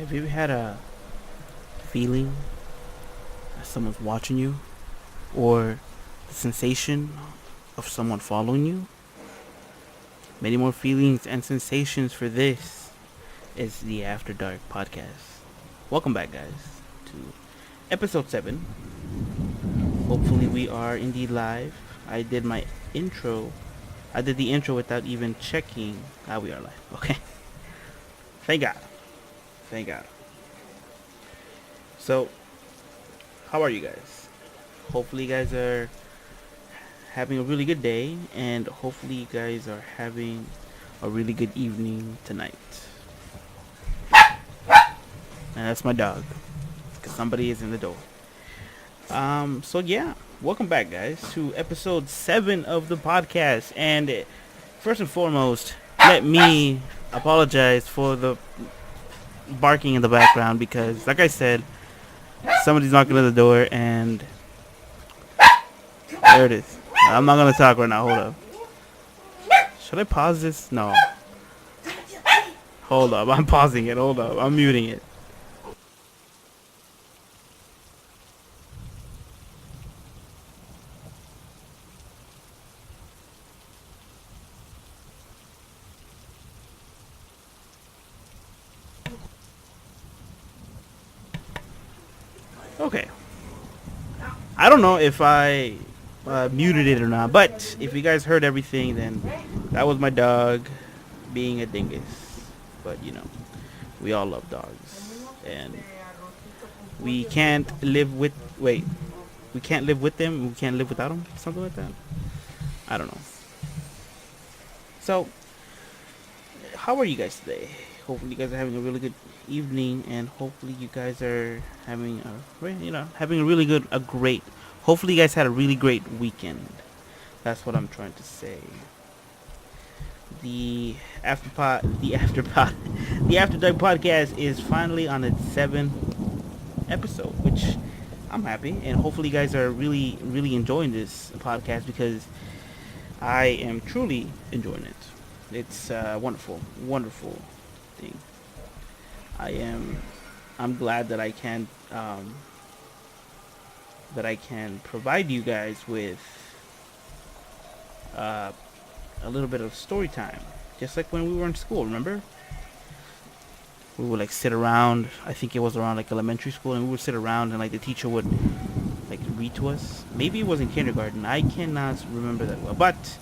Have you ever had a feeling that someone's watching you? Or the sensation of someone following you? Many more feelings and sensations for this is the After Dark podcast. Welcome back, guys, to Episode 7. Hopefully we are indeed live. I did my intro. I did the intro without even checking. We are live. Okay. Thank God. Thank God. So, how are you guys? Hopefully you guys are having a really good day, and hopefully you guys are having a really good evening tonight. And that's my dog, because somebody is in the door. So yeah, welcome back, guys, to episode 7 of the podcast. And first and foremost, let me apologize for the barking in the background, because like I said, somebody's knocking on the door, and there it is. I'm not gonna talk right now. Hold up. Should I pause this? No. Hold up. I'm pausing it. Hold up. I'm muting it. Okay. I don't know if I muted it or not, but if you guys heard everything, then that was my dog being a dingus. But you know, we all love dogs, and we can't live with. Wait, we can't live with them. We can't live without them. Something like that. I don't know. So, how are you guys today? Hopefully, you guys are having a really good evening, and hopefully, you guys are having having a really good, a great. Hopefully, you guys had a really great weekend. That's what I'm trying to say. The the After Dark podcast is finally on its 7th episode, which I'm happy, and hopefully, you guys are really, really enjoying this podcast, because I am truly enjoying it. It's a wonderful, wonderful thing. I'm glad that I can provide you guys with a little bit of story time, just like when we were in school. Remember, we would like sit around. I think it was around like elementary school, and we would sit around, and like the teacher would like read to us. Maybe it was in kindergarten. I cannot remember that well. But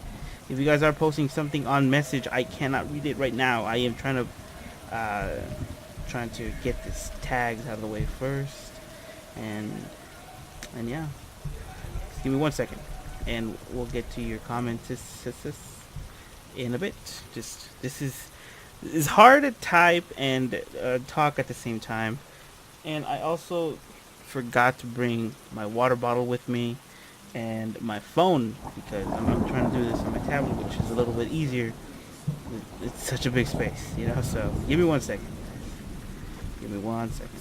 if you guys are posting something on message, I cannot read it right now. I am trying to get this tags out of the way first, and yeah. Just give me 1 second, and we'll get to your comments in a bit. This is hard to type and talk at the same time, and I also forgot to bring my water bottle with me and my phone, because I'm trying to do this on my tablet, which is a little bit easier. It's such a big space, you know. So give me 1 second. Give me 1 second.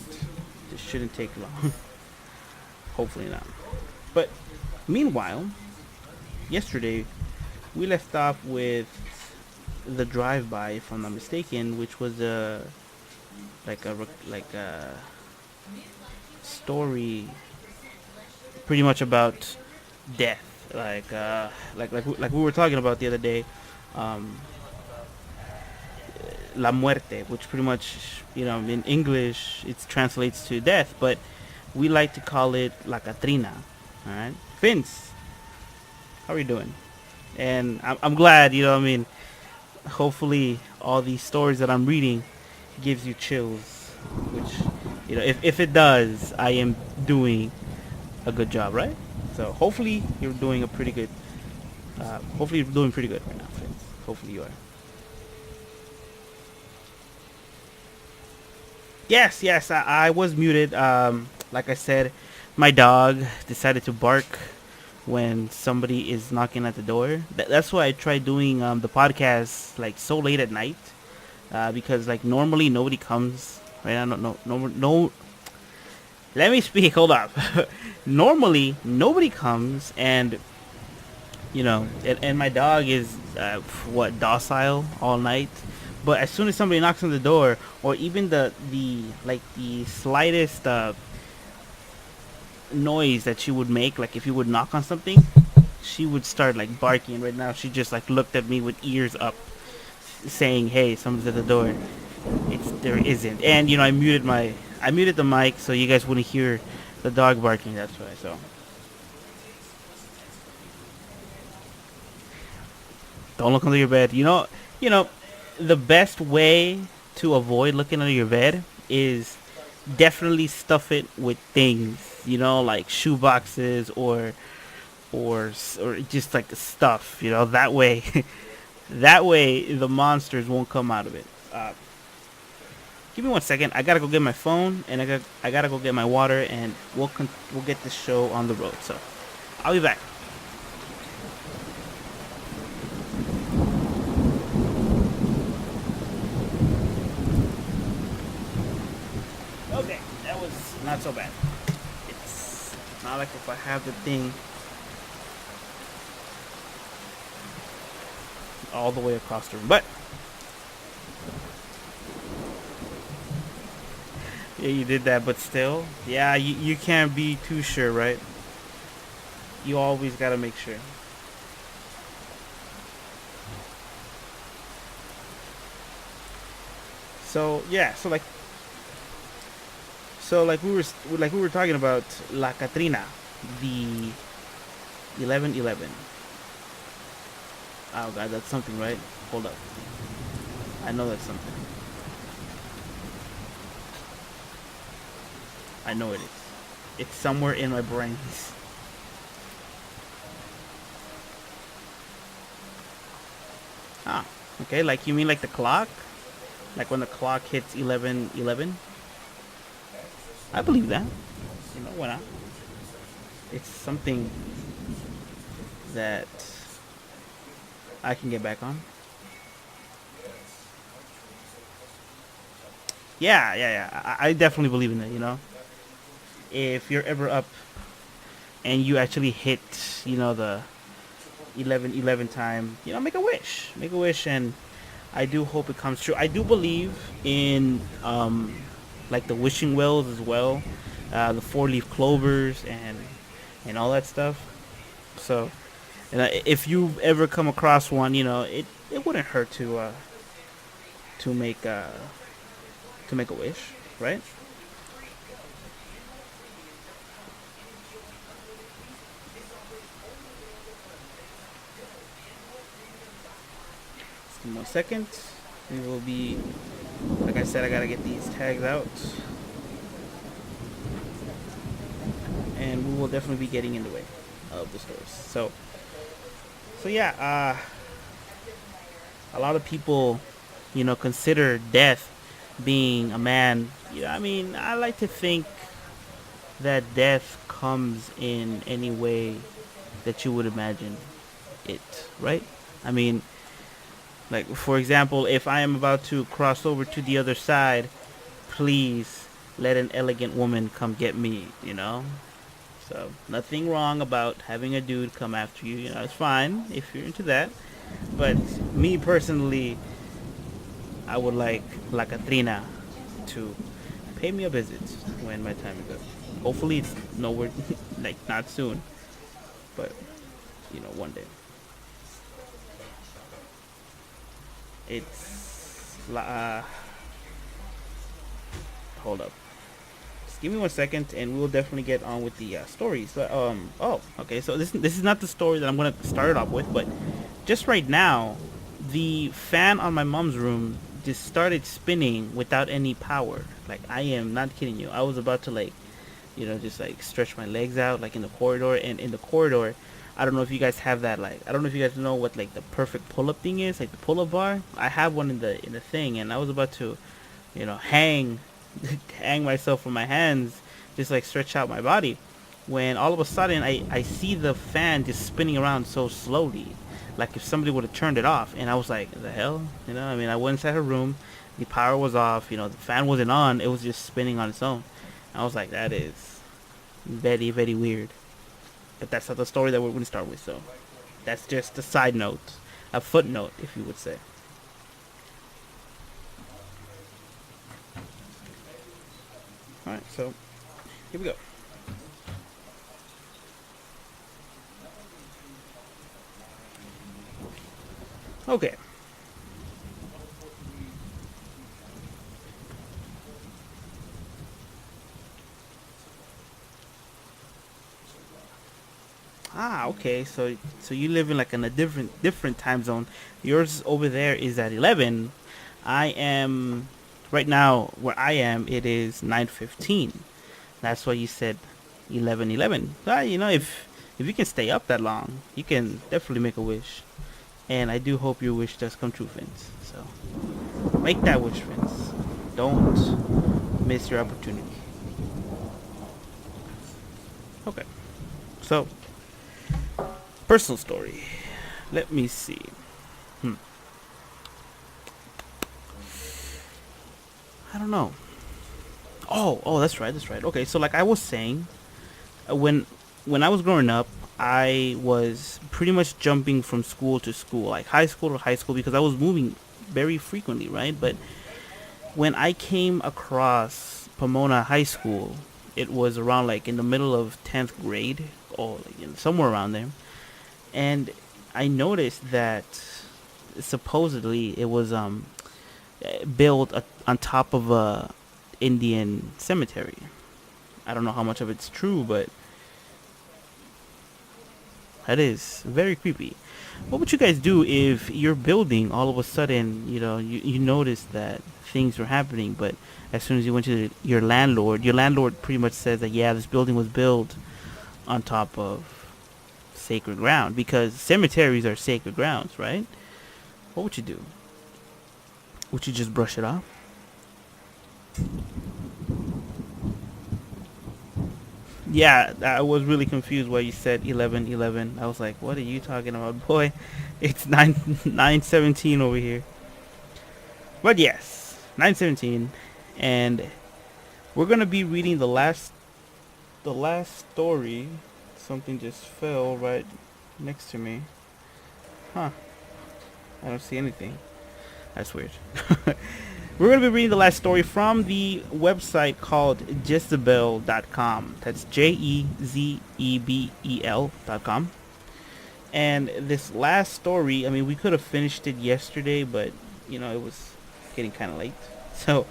This shouldn't take long. Hopefully not. But meanwhile, yesterday we left off with the drive-by, if I'm not mistaken, which was a story, pretty much about death, like we were talking about the other day, la muerte, which pretty much, in English it translates to death, but we like to call it la Catrina. All right, Vince, how are you doing? And I'm glad, hopefully all these stories that I'm reading gives you chills, which, if it does, I am doing a good job, right? So hopefully you're doing pretty good right now, Vince. Hopefully you are. Yes, I was muted. Like I said, my dog decided to bark when somebody is knocking at the door. That's why I tried doing the podcast like so late at night, because like normally nobody comes. Right? I don't know. No. Let me speak. Hold up. Normally nobody comes, and and my dog is docile all night. But as soon as somebody knocks on the door, or even the slightest noise that she would make, like if you would knock on something, she would start like barking. Right now, she just like looked at me with ears up, saying, "Hey, someone's at the door." There isn't, and I muted the mic so you guys wouldn't hear the dog barking. That's why. So don't look under your bed. The best way to avoid looking under your bed is definitely stuff it with things. Like shoe boxes or just like stuff. That way, that way the monsters won't come out of it. Give me 1 second. I gotta go get my phone, and I gotta go get my water, and we'll get this show on the road. So I'll be back. Okay, that was not so bad. It's not like if I have the thing all the way across the room, but yeah, you did that. But still, yeah, you can't be too sure, right? You always gotta make sure. So yeah, so like we were talking about La Catrina, the 1111. Oh god, that's something, right? Hold up, I know that's something. I know it is. It's somewhere in my brains. Ah, okay. Like you mean like the clock? Like when the clock hits 11:11? I believe that. Why not? It's something that I can get back on. Yeah, yeah, yeah. I definitely believe in it. If you're ever up and you actually hit, the 11:11 time, make a wish. Make a wish, and I do hope it comes true. I do believe in like the wishing wells as well, the four-leaf clovers and all that stuff. So, if you ever come across one, it wouldn't hurt to make to make a wish, right? Just give me 1 second. We will be, like I said, I gotta get these tags out, and we will definitely be getting in the way of the stores. So yeah, a lot of people, consider death being a man. I like to think that death comes in any way that you would imagine it, right? I mean, like for example, if I am about to cross over to the other side, please let an elegant woman come get me, So nothing wrong about having a dude come after you, it's fine if you're into that. But me personally, I would like La Catrina to pay me a visit when my time is up. Hopefully it's nowhere, like not soon, but one day. It's hold up. Just give me 1 second, and we'll definitely get on with the stories. Oh, okay. So this is not the story that I'm gonna start it off with, but just right now, the fan on my mom's room just started spinning without any power. Like I am not kidding you. I was about to just like stretch my legs out like in the corridor, and in the corridor, I don't know if you guys have that. Like I don't know if you guys know what like the perfect pull-up thing is, like the pull-up bar. I have one in the thing, and I was about to, hang hang myself from my hands, just like stretch out my body, when all of a sudden I see the fan just spinning around so slowly, like if somebody would have turned it off. And I was like, the hell? I went inside her room, the power was off, the fan wasn't on, it was just spinning on its own. I was like, that is very, very weird. But that's not the story that we're going to start with, so that's just a side note, a footnote, if you would say. Alright, so here we go. Okay. Ah, okay. So you live in like in a different time zone. Yours over there is at 11. I am right now where I am. It is 9:15. That's why you said 11:11. You know, if you can stay up that long, you can definitely make a wish. And I do hope your wish does come true, Vince. So make that wish, Vince. Don't miss your opportunity. Okay. So personal story. Let me see. Hmm. I don't know. Oh, that's right, that's right. Okay, so like I was saying, when I was growing up, I was pretty much jumping from school to school, like high school to high school, because I was moving very frequently, right? But when I came across Pomona High School, it was around like in the middle of 10th grade, or like, somewhere around there, and I noticed that supposedly it was built on top of a Indian cemetery. I don't know how much of it's true, but that is very creepy. What would you guys do if your building all of a sudden, you noticed that things were happening, but as soon as you went to your landlord pretty much says that, yeah, this building was built on top of sacred ground, because cemeteries are sacred grounds, right? What would you do? Would you just brush it off? Yeah, I was really confused why you said 11:11. I was like, what are you talking about, boy? It's 9:17 over here. But yes, 9:17, and we're gonna be reading the last story. Something just fell right next to me. Huh? I don't see anything. That's weird. We're going to be reading the last story from the website called Jezebel.com. That's Jezebel.com. And this last story, I mean, we could have finished it yesterday, but, it was getting kind of late. So,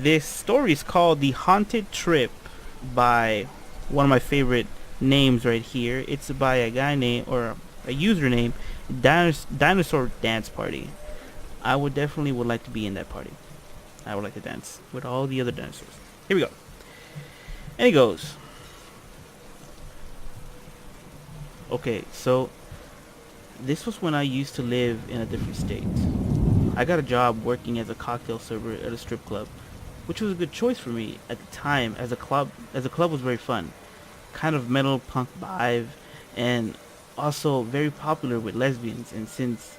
this story is called The Haunted Trip by one of my favorite names right here. It's by a guy named, or a username, Dinosaur Dance Party. I would like to be in that party. I would like to dance with all the other dinosaurs. Here we go. And he goes, okay, so this was when I used to live in a different state. I got a job working as a cocktail server at a strip club, which was a good choice for me at the time, as the club was very fun, kind of metal punk vibe, and also very popular with lesbians. And since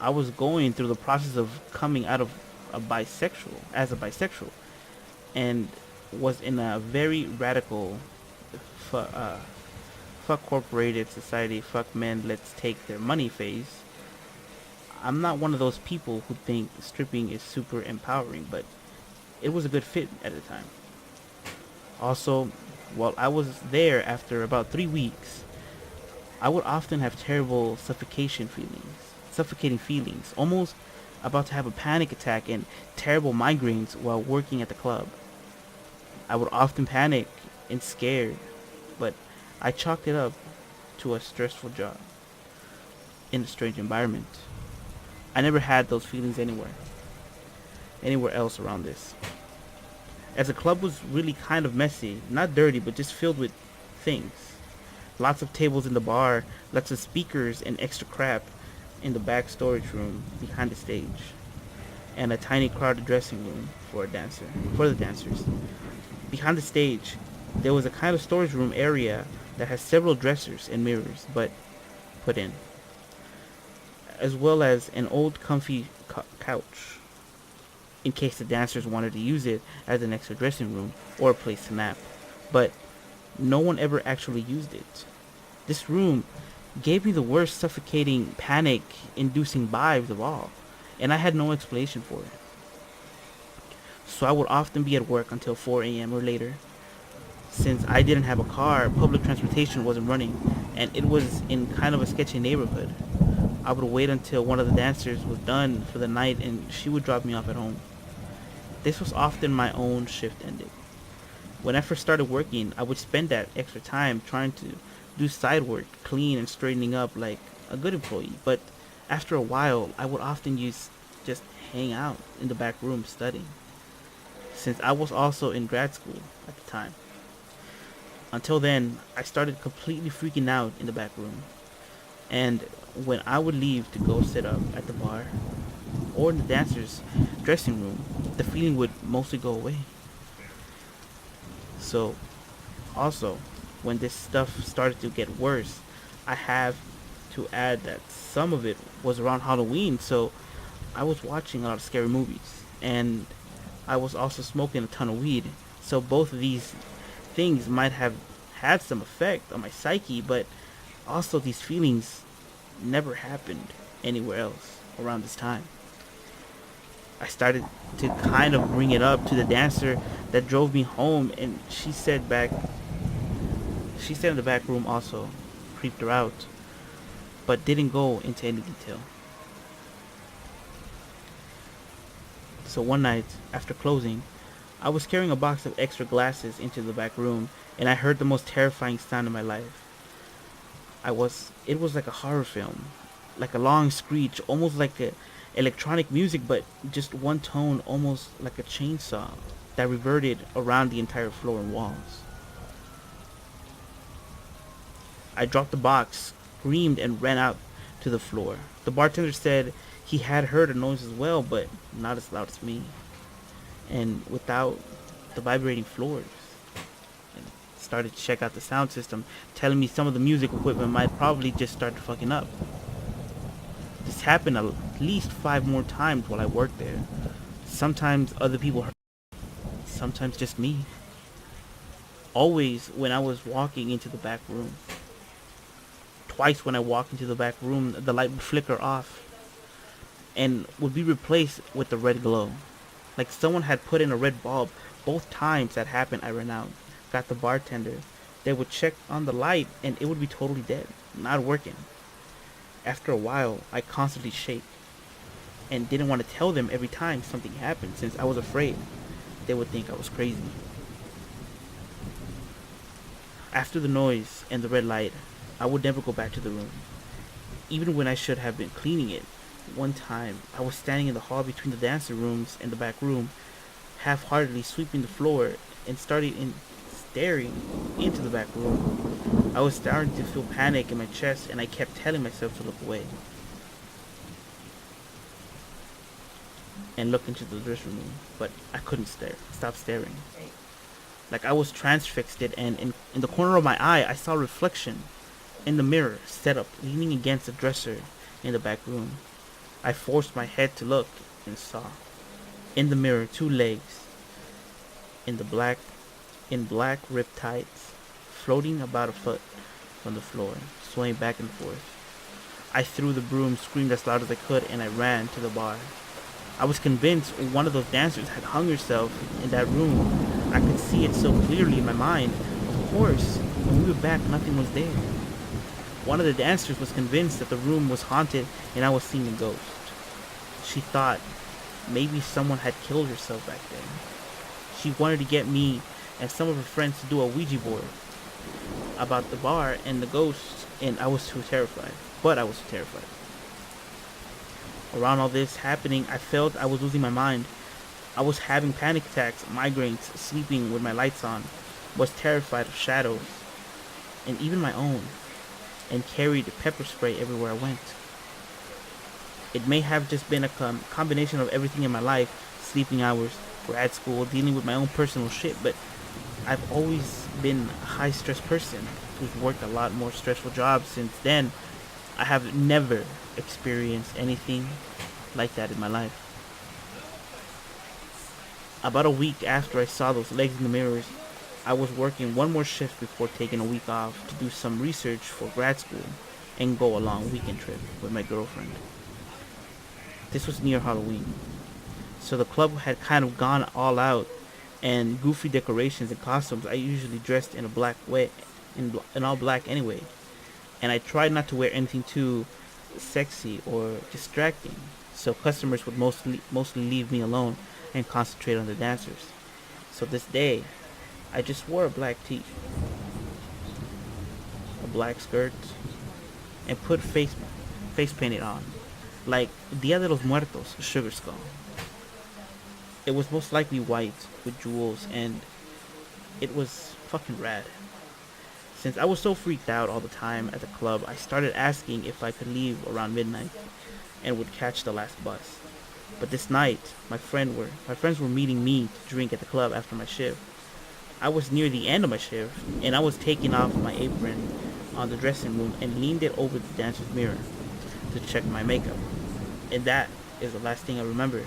I was going through the process of coming out of as a bisexual, and was in a very radical fu- uh, fuck corporated society, fuck men, let's take their money phase. I'm not one of those people who think stripping is super empowering, but it was a good fit at the time. Also, while I was there after about 3 weeks, I would often have terrible suffocating feelings, almost about to have a panic attack, and terrible migraines while working at the club. I would often panic and scared, but I chalked it up to a stressful job in a strange environment. I never had those feelings anywhere else around this. As the club was really kind of messy, not dirty, but just filled with things. Lots of tables in the bar, lots of speakers and extra crap in the back storage room behind the stage, and a tiny crowded dressing room for the dancers. Behind the stage, there was a kind of storage room area that has several dressers and mirrors, but put in, as well as an old comfy couch, in case the dancers wanted to use it as an extra dressing room or a place to nap. But no one ever actually used it. This room gave me the worst suffocating, panic-inducing vibes of all, and I had no explanation for it. so I would often be at work until 4 a.m. or later. Since I didn't have a car, public transportation wasn't running, and it was in kind of a sketchy neighborhood. I would wait until one of the dancers was done for the night and she would drop me off at home. This was often my own shift ended. When I first started working, I would spend that extra time trying to do side work, clean and straightening up like a good employee. But after a while, I would often use just hang out in the back room studying, since I was also in grad school at the time. Until then, I started completely freaking out in the back room. And when I would leave to go sit up at the bar or in the dancer's dressing room, the feeling would mostly go away. So, also, when this stuff started to get worse, I have to add that some of it was around Halloween, so I was watching a lot of scary movies, and I was also smoking a ton of weed. So both of these things might have had some effect on my psyche, but also these feelings never happened anywhere else around this time. I started to kind of bring it up to the dancer that drove me home, and she said in the back room also creeped her out, but didn't go into any detail. So one night, after closing, I was carrying a box of extra glasses into the back room, and I heard the most terrifying sound in my life. It was like a horror film, like a long screech, almost like a electronic music, but just one tone, almost like a chainsaw that reverted around the entire floor and walls. I dropped the box, screamed, and ran out to the floor. The bartender said he had heard a noise as well, but not as loud as me, and without the vibrating floors. And started to check out the sound system, telling me some of the music equipment might probably just start fucking up. This happened at least 5 more times while I worked there. Sometimes other people heard, sometimes just me. Always when I was walking into the back room. Twice when I walked into the back room, the light would flicker off and would be replaced with the red glow. Like someone had put in a red bulb. Both times that happened, I ran out, got the bartender. They would check on the light and it would be totally dead, not working. After a while, I constantly shake and didn't want to tell them every time something happened, since I was afraid they would think I was crazy. After the noise and the red light, I would never go back to the room, even when I should have been cleaning it. One time, I was standing in the hall between the dancer rooms and the back room, half-heartedly sweeping the floor and staring into the back room. I was starting to feel panic in my chest, and I kept telling myself to look away and look into the dressing room, but I couldn't stop staring. Like I was transfixed, and in the corner of my eye, I saw a reflection in the mirror set up, leaning against the dresser in the back room. I forced my head to look and saw in the mirror 2 legs in black ripped tights, floating about a foot from the floor, swaying back and forth. I threw the broom, screamed as loud as I could, and I ran to the bar. I was convinced one of those dancers had hung herself in that room. I could see it so clearly in my mind. Of course, when we were back, nothing was there. One of the dancers was convinced that the room was haunted and I was seeing a ghost. She thought maybe someone had killed herself back then. She wanted to get me and some of her friends to do a Ouija board about the bar and the ghost, and I was too terrified. But I was too terrified. Around all this happening, I felt I was losing my mind. I was having panic attacks, migraines, sleeping with my lights on, was terrified of shadows, and even my own, and carried pepper spray everywhere I went. It may have just been a combination of everything in my life, sleeping hours, grad school, dealing with my own personal shit, but I've always been a high-stress person who's worked a lot more stressful jobs since then. I have never experienced anything like that in my life. About a week after I saw those legs in the mirrors, I was working one more shift before taking a week off to do some research for grad school and go a long weekend trip with my girlfriend. This was near Halloween, So the club had kind of gone all out, and goofy decorations and costumes. I usually dressed in a black way, in all black anyway, and I tried not to wear anything too sexy or distracting, so customers would mostly leave me alone and concentrate on the dancers. So this day, I just wore a black tee, a black skirt, and put face painted on, like Dia de los Muertos sugar skull. It was most likely white with jewels, and it was fucking rad. Since I was so freaked out all the time at the club, I started asking if I could leave around midnight and would catch the last bus. But this night, my friends were meeting me to drink at the club after my shift. I was near the end of my shift, and I was taking off my apron on the dressing room and leaned it over the dancer's mirror to check my makeup. And that is the last thing I remember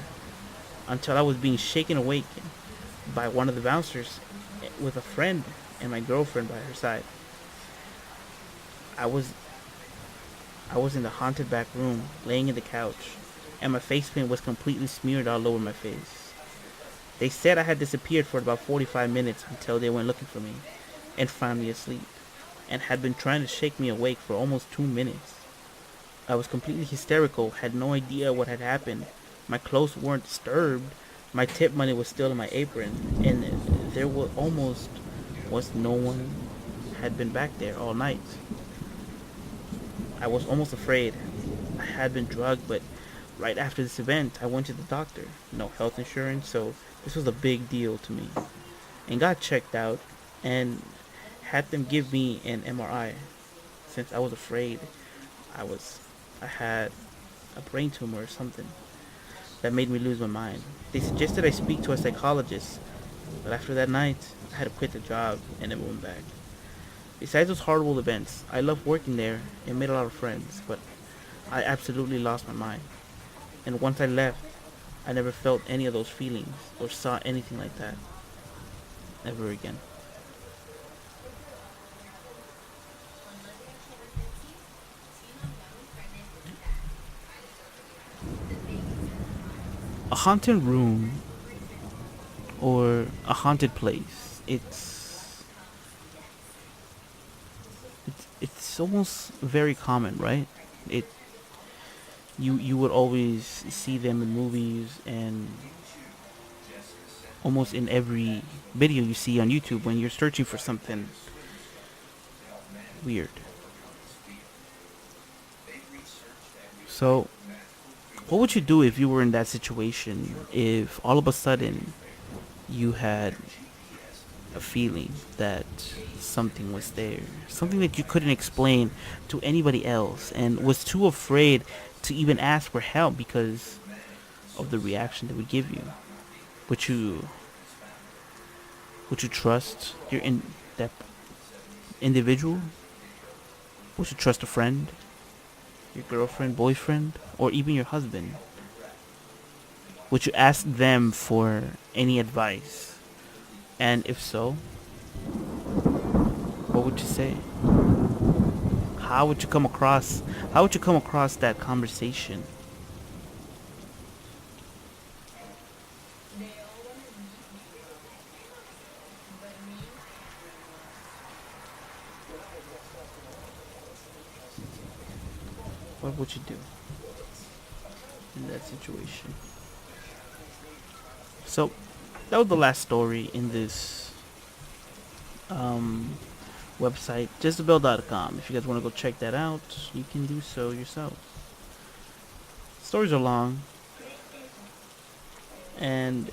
until I was being shaken awake by one of the bouncers with a friend and my girlfriend by her side. I was I was in the haunted back room, laying in the couch, and my face paint was completely smeared all over my face. They said I had disappeared for about 45 minutes until they went looking for me, and found me asleep, and had been trying to shake me awake for almost 2 minutes. I was completely hysterical, had no idea what had happened. My clothes weren't disturbed, my tip money was still in my apron, and there was almost was no one had been back there all night. I was almost afraid. I had been drugged, but right after this event, I went to the doctor. No health insurance, so this was a big deal to me. And got checked out and had them give me an MRI since I was afraid I was I had a brain tumor or something that made me lose my mind. They suggested I speak to a psychologist, but after that night, I had to quit the job and never went back. Besides those horrible events, I loved working there and made a lot of friends, but I absolutely lost my mind. And once I left, I never felt any of those feelings or saw anything like that ever again. A haunted room or a haunted place, it's almost very common, right? It you would always see them in movies and almost in every video you see on YouTube when you're searching for something weird. So, what would you do if you were in that situation? If all of a sudden you had a feeling that something was there, something that you couldn't explain to anybody else, and was too afraid to even ask for help because of the reaction they would give you? Would you would you trust that individual? Would you trust a friend, your girlfriend, boyfriend, or even your husband? Would you ask them for any advice? And if so, what would you say? How would you come across that conversation? What would you do in that situation? So that was the last story in this um, website, justabel.com. If you guys want to go check that out, you can do so yourself. Stories are long, and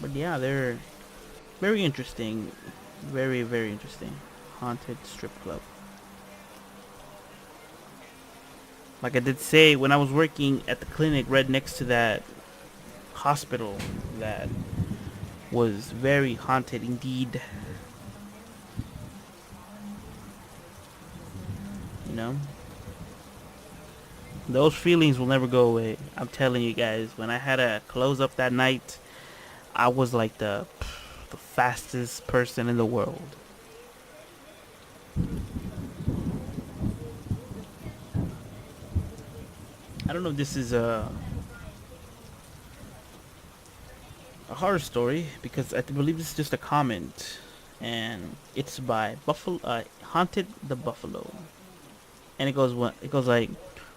but yeah, they're very interesting, very interesting. Haunted strip club. Like I did say, when I was working at the clinic right next to that hospital, that was very haunted indeed. You know? Those feelings will never go away. I'm telling you guys, when I had a close up that night, I was like the fastest person in the world. I don't know if this is a horror story because I believe this is just a comment, and it's by Buffalo Haunted the Buffalo, and it goes like,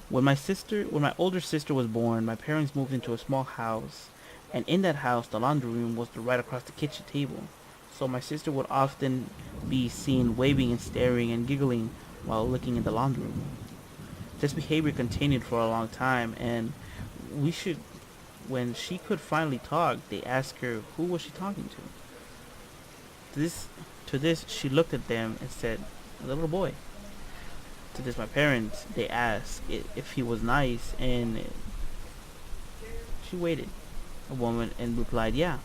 when my older sister was born, my parents moved into a small house, and in that house, the laundry room was right across the kitchen table. So my sister would often be seen waving and staring and giggling while looking in the laundry room. This behavior continued for a long time, and we should when she could finally talk, they asked her who was she talking to. To this, to this, she looked at them and said, "A little boy." To this, my parents, they asked if he was nice, and she waited a moment and replied, "Yeah."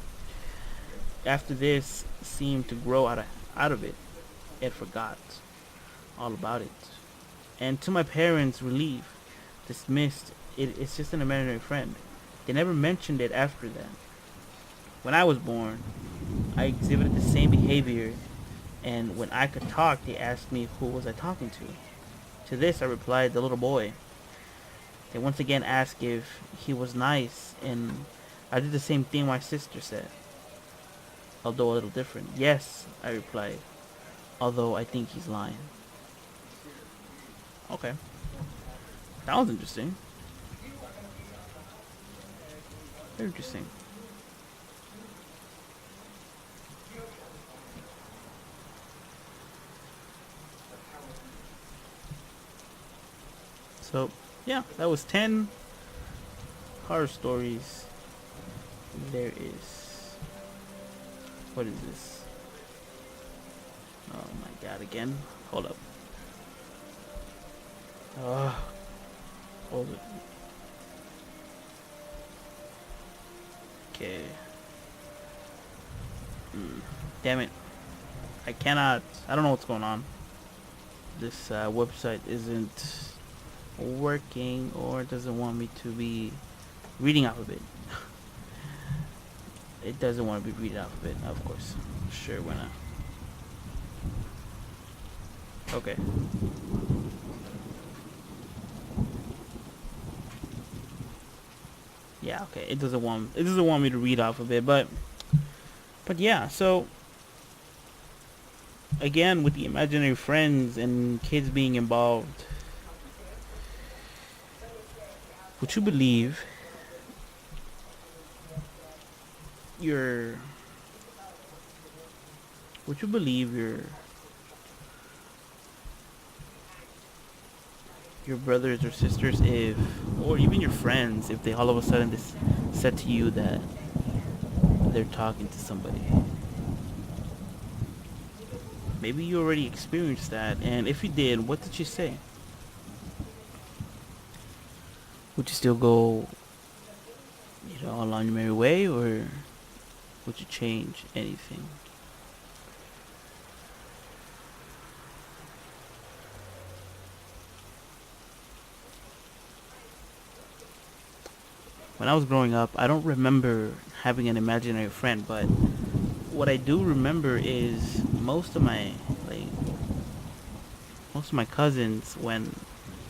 After this seemed to grow out of it, it forgot all about it. And to my parents' relief, dismissed it. It's just an imaginary friend. They never mentioned it after that. When I was born, I exhibited the same behavior, and when I could talk, they asked me who was I talking to. To this, I replied, "The little boy." They once again asked if he was nice, and I did the same thing my sister said, although a little different. "Yes," I replied, "although I think he's lying." Okay, that was interesting. Very interesting. So, yeah, that was 10 horror stories. There is. What is this? Oh my god, again? Hold up. Hold it. Okay. Damn it. I cannot. I don't know what's going on. This website isn't working, or doesn't want me to be reading off of it. It doesn't want to be reading off of it, of course. Sure, why not? Okay. Yeah, okay. It doesn't want me to read off of it, but yeah, so again, with the imaginary friends and kids being involved, would you believe your would you believe your brothers or sisters, if, or even your friends, if they all of a sudden this said to you that they're talking to somebody? Maybe you already experienced that, and if you did, what did you say? Would you still go, along your merry way, or would you change anything? When I was growing up, I don't remember having an imaginary friend, but what I do remember is most of my cousins, when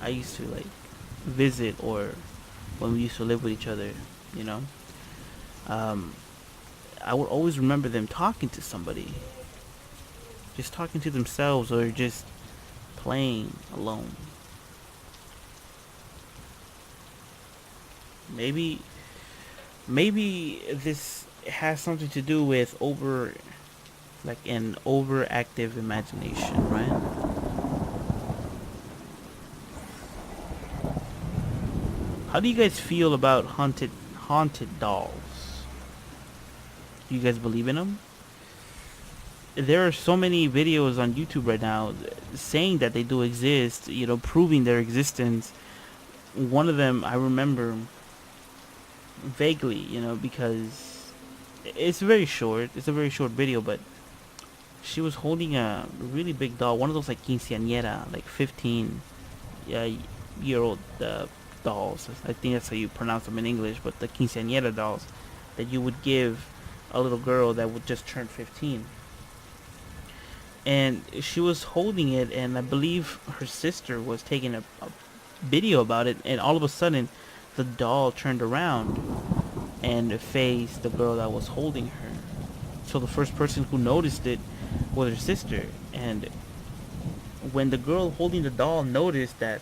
I used to visit, or when we used to live with each other, you know, um, I would always remember them talking to somebody, just talking to themselves, or just playing alone. Maybe maybe this has something to do with an overactive imagination, right? How do you guys feel about haunted dolls? Do you guys believe in them? There are so many videos on YouTube right now saying that they do exist, proving their existence. One of them I remember vaguely, because it's very short. It's a very short video, but she was holding a really big doll, one of those quinceañera, 15 year old dolls. I think that's how you pronounce them in English, but the quinceañera dolls that you would give a little girl that would just turn 15. And she was holding it, and I believe her sister was taking a video about it, and all of a sudden the doll turned around and faced the girl that was holding her. So the first person who noticed it was her sister. And when the girl holding the doll noticed that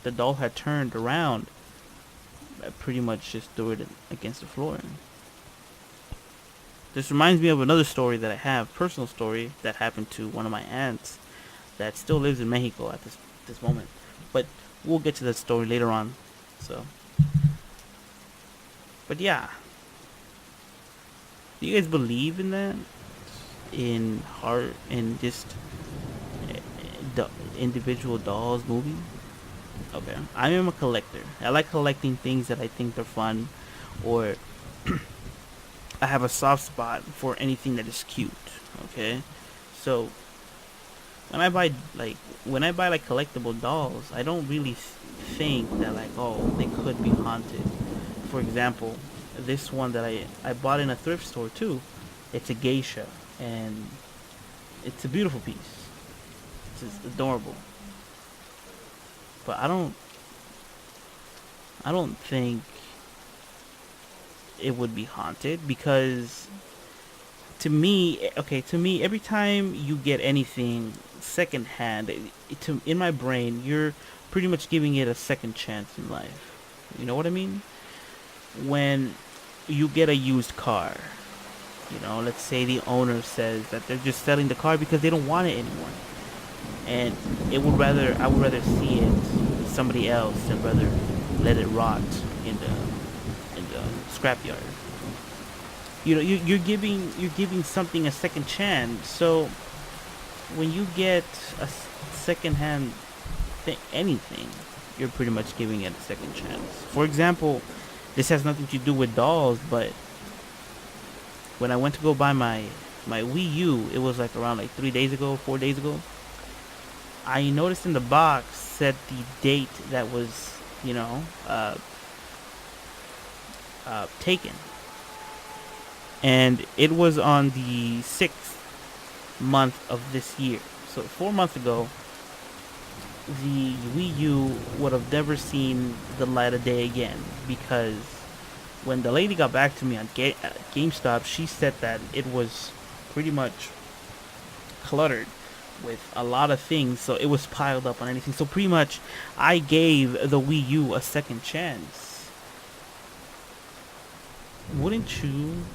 the doll had turned around, I pretty much just threw it against the floor. This reminds me of another story that I have, personal story that happened to one of my aunts that still lives in Mexico at this moment. But we'll get to that story later on. So, but yeah, do you guys believe in that? In heart, in just individual dolls movie? Okay, I am a collector. I like collecting things that I think are fun, or I have a soft spot for anything that is cute. Okay, so when I buy like collectible dolls, I don't really think that like, oh, they could be haunted. For example, this one that I bought in a thrift store too. It's a geisha, and it's a beautiful piece. It's just adorable. But I don't think it would be haunted, because to me, every time you get anything secondhand, in my brain, you're pretty much giving it a second chance in life. You know what I mean? When you get a used car, let's say the owner says that they're just selling the car because they don't want it anymore, and I would rather see it somebody else than rather let it rot in the scrapyard. You're giving something a second chance. So when you get a secondhand anything, you're pretty much giving it a second chance. For example, this has nothing to do with dolls, but when I went to go buy my Wii U, it was like around like 3 days ago, 4 days ago. I noticed in the box said the date that was, taken, and it was on the 6th month of this year. So 4 months ago, the Wii U would have never seen the light of day again, because when the lady got back to me on GameStop, she said that it was pretty much cluttered with a lot of things, so it was piled up on anything. So pretty much, I gave the Wii U a second chance. Wouldn't you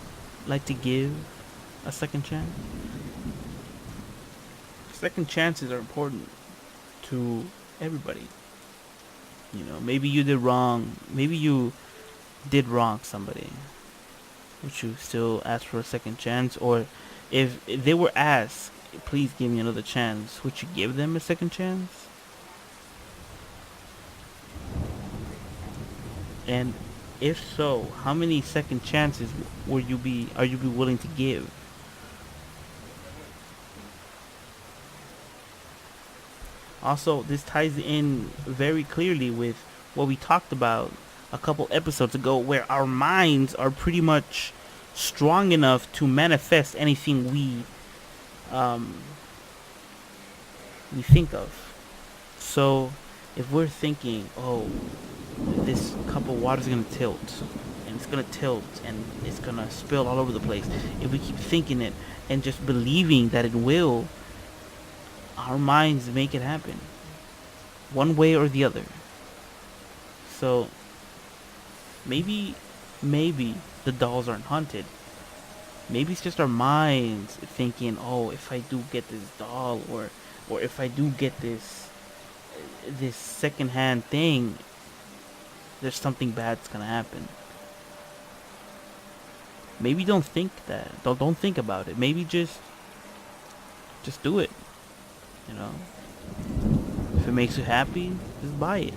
like to give a second chance? Second chances are important to everybody. Maybe you did wrong. Maybe you did wrong somebody. Would you still ask for a second chance? Or if they were asked, please give me another chance, would you give them a second chance? And if so, how many second chances are you be willing to give? Also, this ties in very clearly with what we talked about a couple episodes ago, where our minds are pretty much strong enough to manifest anything we think of. So, if we're thinking, oh, this cup of water is gonna tilt, and it's gonna tilt, and it's gonna spill all over the place, if we keep thinking it and just believing that it will, our minds make it happen, one way or the other. So maybe the dolls aren't haunted. Maybe it's just our minds thinking, oh, if I do get this doll, or if I do get this secondhand thing, there's something bad's gonna happen. Maybe don't think that. Don't think about it. Maybe just do it. If it makes you happy, just buy it.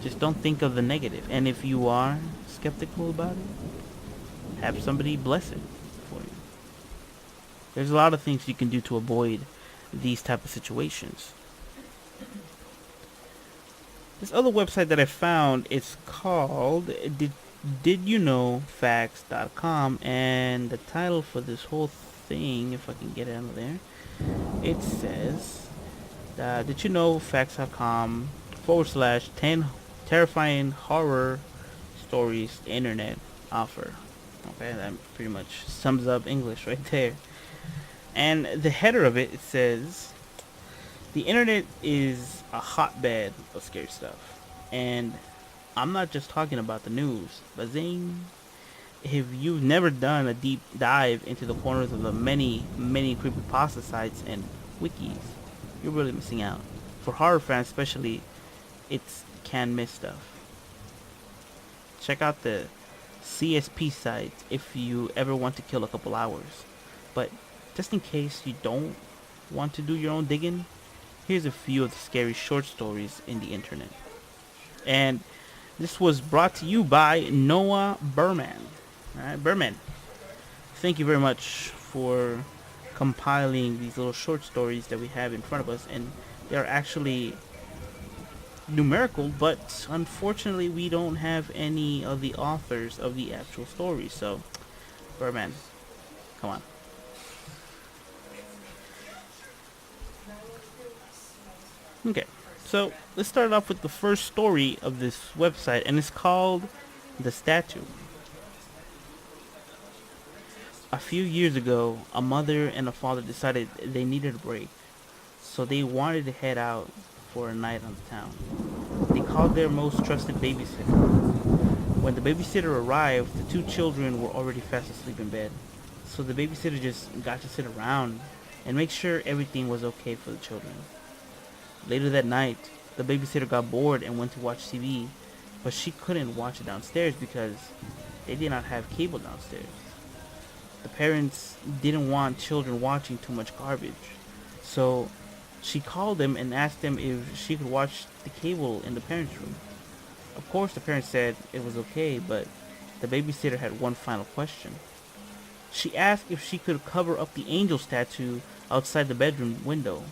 Just don't think of the negative. And if you are skeptical about it, have somebody bless it for you. There's a lot of things you can do to avoid these type of situations. This other website that I found, it's called didyouknowfacts.com, and the title for this whole thing, if I can get it out of there, it says didyouknowfacts.com /10 terrifying horror stories the internet offer. Okay, that pretty much sums up English right there. And the header of it, it says, the internet is a hotbed of scary stuff. And I'm not just talking about the news, but zing. If you've never done a deep dive into the corners of the many creepypasta sites and wikis, you're really missing out. For horror fans especially, it's can miss stuff. Check out the CSP site if you ever want to kill a couple hours. But just in case you don't want to do your own digging, here's a few of the scary short stories in the internet. And this was brought to you by Noah Berman. Alright, Berman, thank you very much for compiling these little short stories that we have in front of us. And they are actually numerical, but unfortunately we don't have any of the authors of the actual stories. So, Berman, come on. Okay, so let's start off with the first story of this website, and it's called The Statue. A few years ago, a mother and a father decided they needed a break, so they wanted to head out for a night on the town. They called their most trusted babysitter. When the babysitter arrived, the two children were already fast asleep in bed, so the babysitter just got to sit around and make sure everything was okay for the children. Later that night, the babysitter got bored and went to watch TV, but she couldn't watch it downstairs because they did not have cable downstairs. The parents didn't want children watching too much garbage, so she called them and asked them if she could watch the cable in the parents' room. Of course, the parents said it was okay, but the babysitter had one final question. She asked if she could cover up the angel statue outside the bedroom window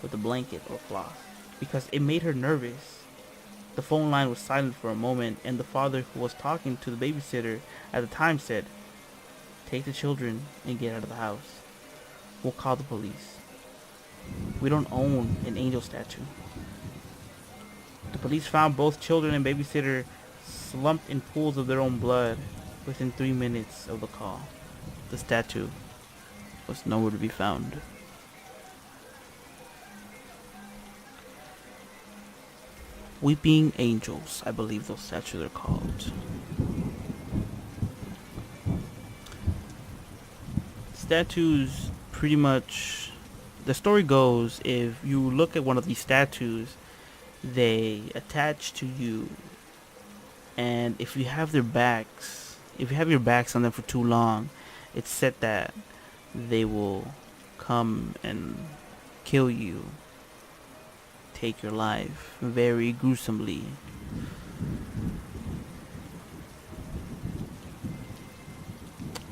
with a blanket or cloth, because it made her nervous. The phone line was silent for a moment, and the father who was talking to the babysitter at the time said, "Take the children and get out of the house. We'll call the police. We don't own an angel statue." The police found both children and babysitter slumped in pools of their own blood within 3 minutes of the call. The statue was nowhere to be found. Weeping angels, I believe those statues are called. Statues, pretty much, the story goes, if you look at one of these statues, they attach to you, and if you have your backs on them for too long, it's said that they will come and kill you, take your life very gruesomely.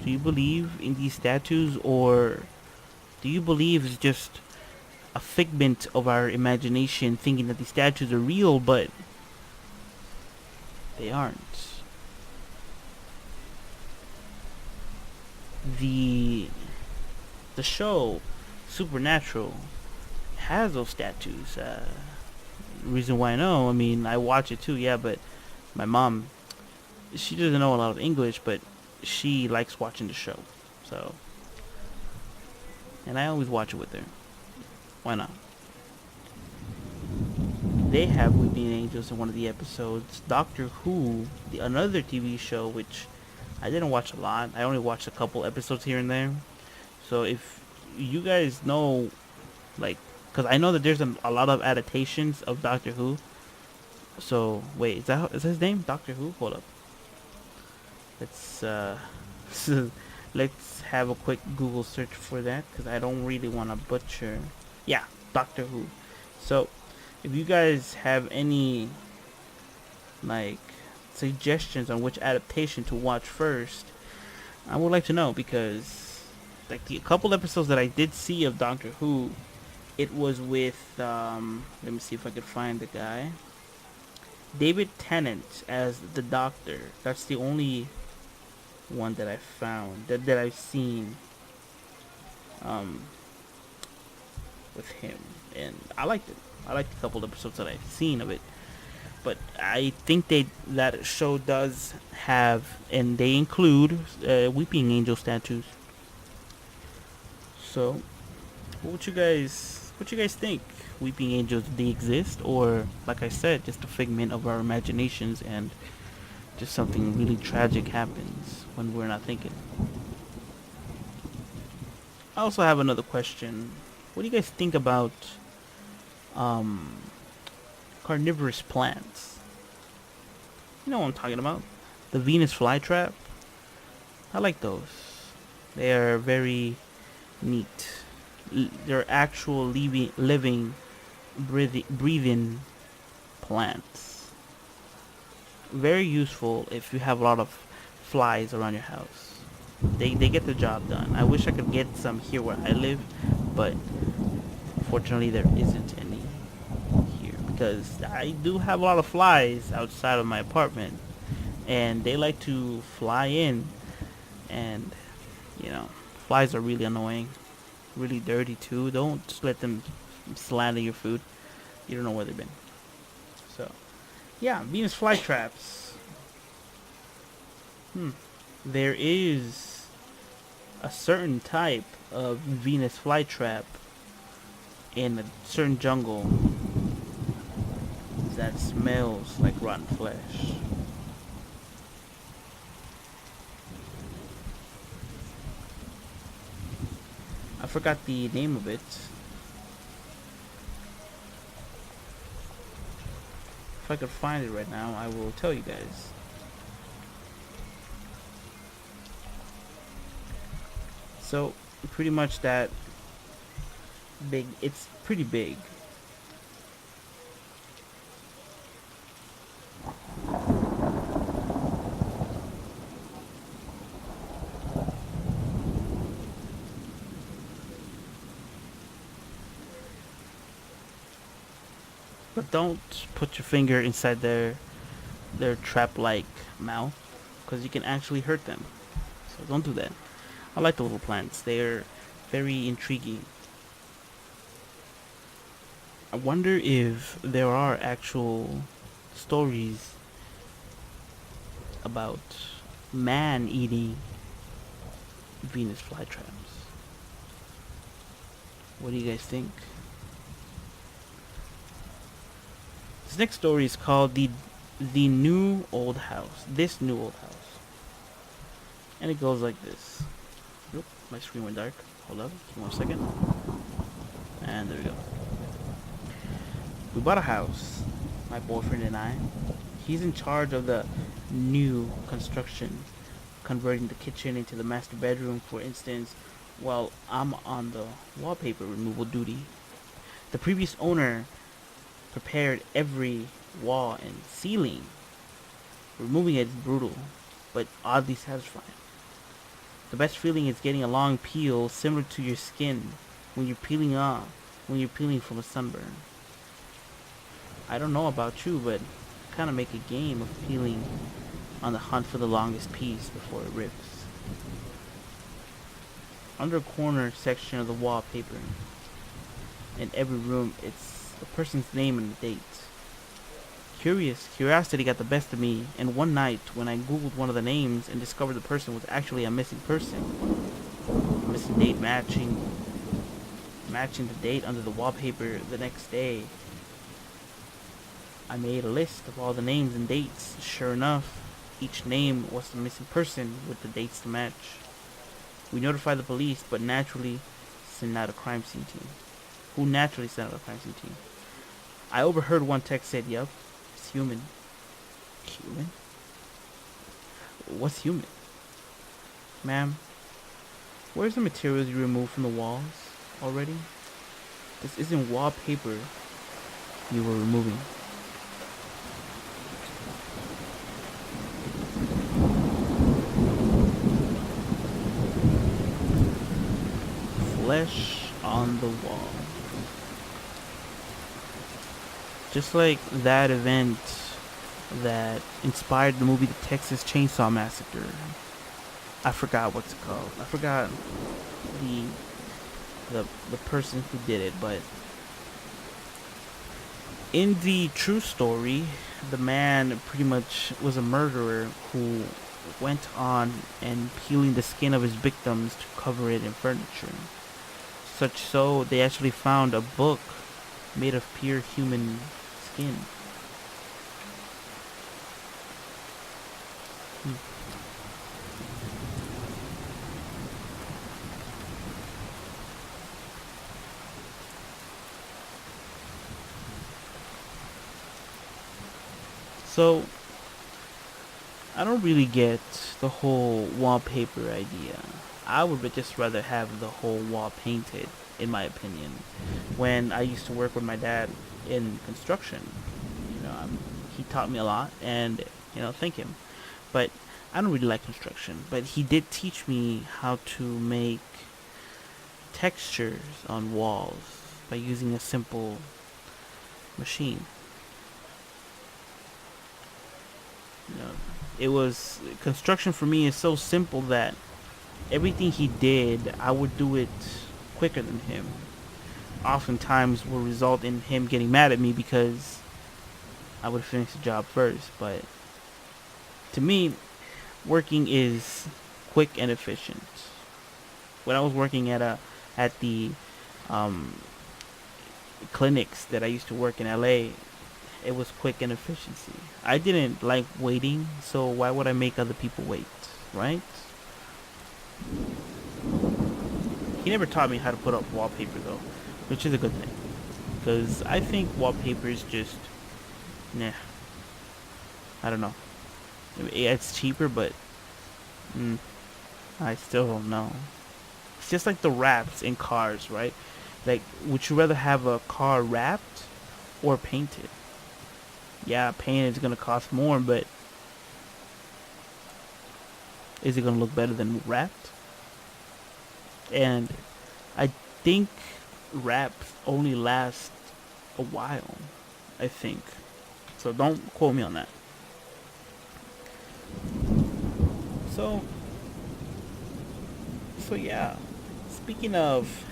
Do you believe in these statues, or do you believe it's just a figment of our imagination, thinking that these statues are real, but they aren't? The show Supernatural has those statues. Reason why I mean, I watch it too, yeah, but my mom, she doesn't know a lot of English, but she likes watching the show, so, and I always watch it with her. Why not? They have weeping angels in one of the episodes. Doctor Who, another TV show, which I didn't watch a lot. I only watched a couple episodes here and there. So if you guys know, like, because I know that there's a lot of adaptations of Doctor Who. So wait, is that his name? Doctor Who? Hold up. Let's let's have a quick Google search for that, because I don't really want to butcher. Yeah, Doctor Who. So if you guys have any like suggestions on which adaptation to watch first, I would like to know, because like the couple episodes that I did see of Doctor Who, it was with let me see if I could find the guy. David Tennant as the Doctor. That's the only one that I found that I've seen with him, and I liked it. I liked a couple episodes that I've seen of it. But I think that show does have, and they include weeping angel statues. So, what you guys think? Weeping angels, do they exist, or like I said, just a figment of our imaginations, and just something really tragic happens when we're not thinking? I also have another question. What do you guys think about um, carnivorous plants? You know what I'm talking about? The Venus flytrap. I like those. They are very neat. They're actual living, breathing plants. Very useful if you have a lot of flies around your house. They get the job done. I wish I could get some here where I live, but unfortunately there isn't any here because I do have a lot of flies outside of my apartment, and they like to fly in, and you know, flies are really annoying, really dirty too. Don't let them slander your food. You don't know where they've been. So, yeah, Venus flytraps. There is a certain type of Venus flytrap in a certain jungle that smells like rotten flesh. I forgot the name of it. If I could find it right now, I will tell you guys. So, pretty much that big. It's pretty big. But don't put your finger inside their trap-like mouth, because you can actually hurt them. So don't do that. I like the little plants. They're very intriguing. I wonder if there are actual stories about man eating Venus flytraps. What do you guys think? This next story is called the New Old House. This New Old House. And it goes like this. Oop, my screen went dark. Hold up, give me 1 second. And there we go. We bought a house, my boyfriend and I. He's in charge of the new construction, converting the kitchen into the master bedroom, for instance, while I'm on the wallpaper removal duty. The previous owner prepared every wall and ceiling. Removing it is brutal, but oddly satisfying. The best feeling is getting a long peel similar to your skin when you're peeling from a sunburn. I don't know about you, but I kind of make a game of peeling on the hunt for the longest piece before it rips. Under a corner section of the wallpaper, in every room, it's the person's name and the date. Curiosity got the best of me, and one night when I googled one of the names and discovered the person was actually a missing person, a missing date matching the date under the wallpaper the next day, I made a list of all the names and dates. Sure enough, each name was the missing person with the dates to match. We notified the police, but naturally sent out a crime scene team. Who naturally sent out a crime scene team? I overheard one text said, "Yup, it's human." Human? What's human? Ma'am, where's the materials you removed from the walls already? This isn't wallpaper you were removing. Flesh on the wall. Just like that event that inspired the movie The Texas Chainsaw Massacre. I forgot what's it called. I forgot the person who did it, but In the true story, the man pretty much was a murderer who went on and peeling the skin of his victims to cover it in furniture. Such so, they actually found a book made of pure human skin. Hmm. So, I don't really get the whole wallpaper idea. I would just rather have the whole wall painted, in my opinion. When I used to work with my dad in construction, he taught me a lot, and thank him. But I don't really like construction. But he did teach me how to make textures on walls by using a simple machine. You know, it was construction for me is so simple that everything he did, I would do it quicker than him. Oftentimes will result in him getting mad at me because I would finish the job first. But to me, working is quick and efficient. When I was working at the um, clinics that I used to work in LA, it was quick and efficiency. I didn't like waiting, so why would I make other people wait, right? He never taught me how to put up wallpaper though, which is a good thing. Because I think wallpaper is just, nah, I don't know. It's cheaper, but I still don't know. It's just like the wraps in cars, right? Like, would you rather have a car wrapped or painted? Yeah, painted is gonna cost more, but is it gonna look better than wrapped? And I think wraps only last a while. I think so. Don't quote me on that. So, so yeah. Speaking of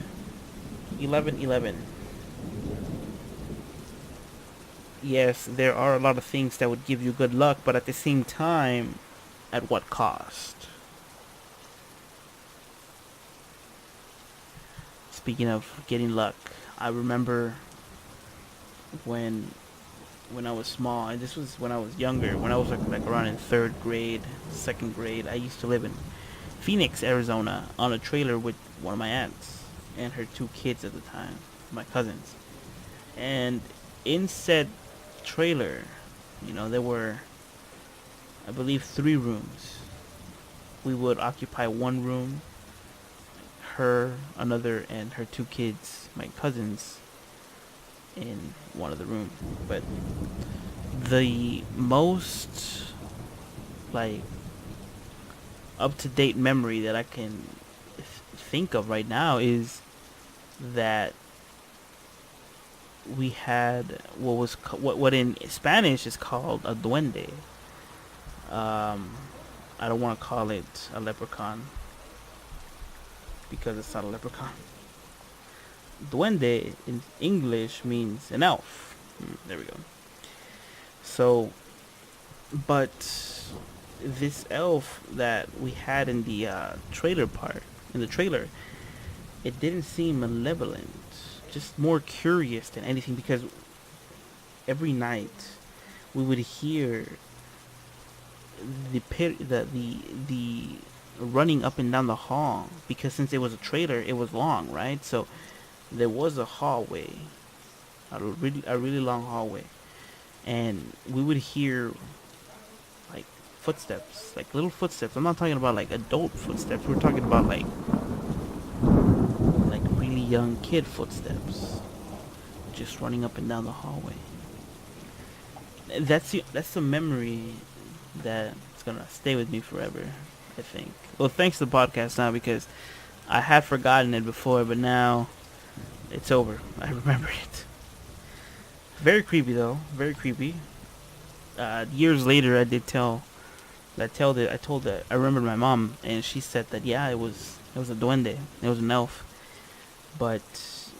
11/11, yes, there are a lot of things that would give you good luck, but at the same time, at what cost? Speaking of getting luck, I remember when when I was small, and this was when I was younger, when I was like around in third grade, second grade. I used to live in Phoenix, Arizona, on a trailer with one of my aunts and her two kids at the time, my cousins. And in said trailer, there were, I believe, 3 rooms. We would occupy one room, her, another, and her two kids, my cousins, in one of the rooms. But the most, like, up to date memory that I can think of right now is that we had what in Spanish is called a duende. I don't want to call it a leprechaun because it's not a leprechaun. Duende in English means an elf. There we go. So, but this elf that we had in the trailer, it didn't seem malevolent, just more curious than anything, because every night we would hear the running up and down the hall, because since it was a trailer, it was long, right? So there was a hallway, a really long hallway, and we would hear like footsteps, like little footsteps. I'm not talking about like adult footsteps. We're talking about like really young kid footsteps, just running up and down the hallway. That's a memory that's gonna stay with me forever, I think. Well, thanks to the podcast now, because I had forgotten it before, but now it's over. I remember it. Very creepy though. Very creepy. Years later, I remembered my mom, and she said that yeah, it was a duende. It was an elf. But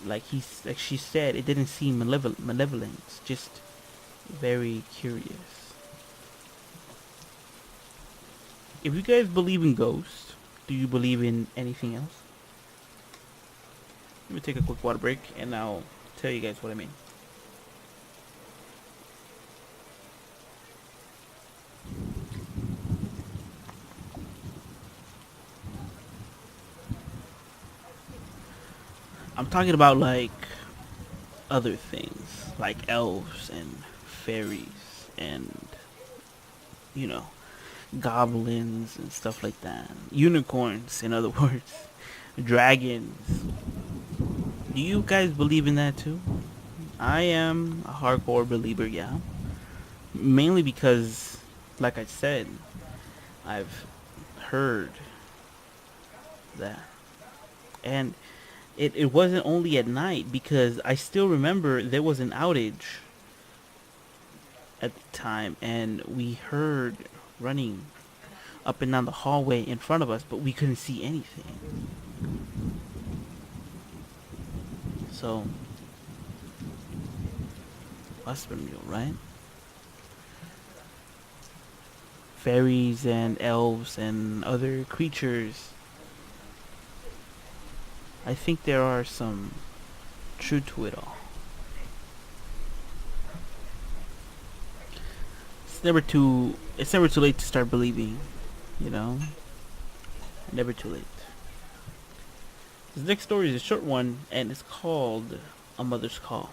like she said, it didn't seem malevolent, just very curious. If you guys believe in ghosts, do you believe in anything else? Let me take a quick water break and I'll tell you guys what I mean. I'm talking about like other things, like elves and fairies and, you know, goblins and stuff like that. Unicorns, in other words. Dragons. Do you guys believe in that too? I am a hardcore believer, yeah. Mainly because, like I said, I've heard that. And it wasn't only at night, because I still remember there was an outage at the time and we heard running up and down the hallway in front of us, but we couldn't see anything. So, must have been real, right? Fairies and elves and other creatures. I think there are some truth to it all. It's never too late to start believing, you know? Never too late. This next story is a short one and it's called A Mother's Call.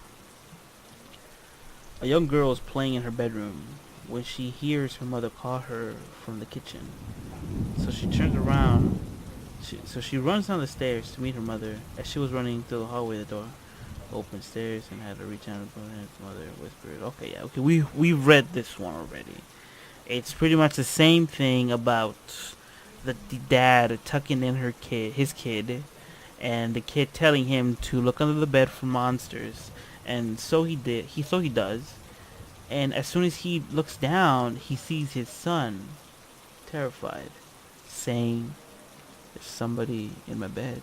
A young girl is playing in her bedroom when she hears her mother call her from the kitchen. So she turns around. She runs down the stairs to meet her mother. As she was running through the hallway, the door opened stairs and had to reach out and her mother whispered, "Okay, yeah, okay, we've read this one already." It's pretty much the same thing about the dad tucking in his kid, and the kid telling him to look under the bed for monsters, and so he did. He does, and as soon as he looks down, he sees his son, terrified, saying, "There's somebody in my bed."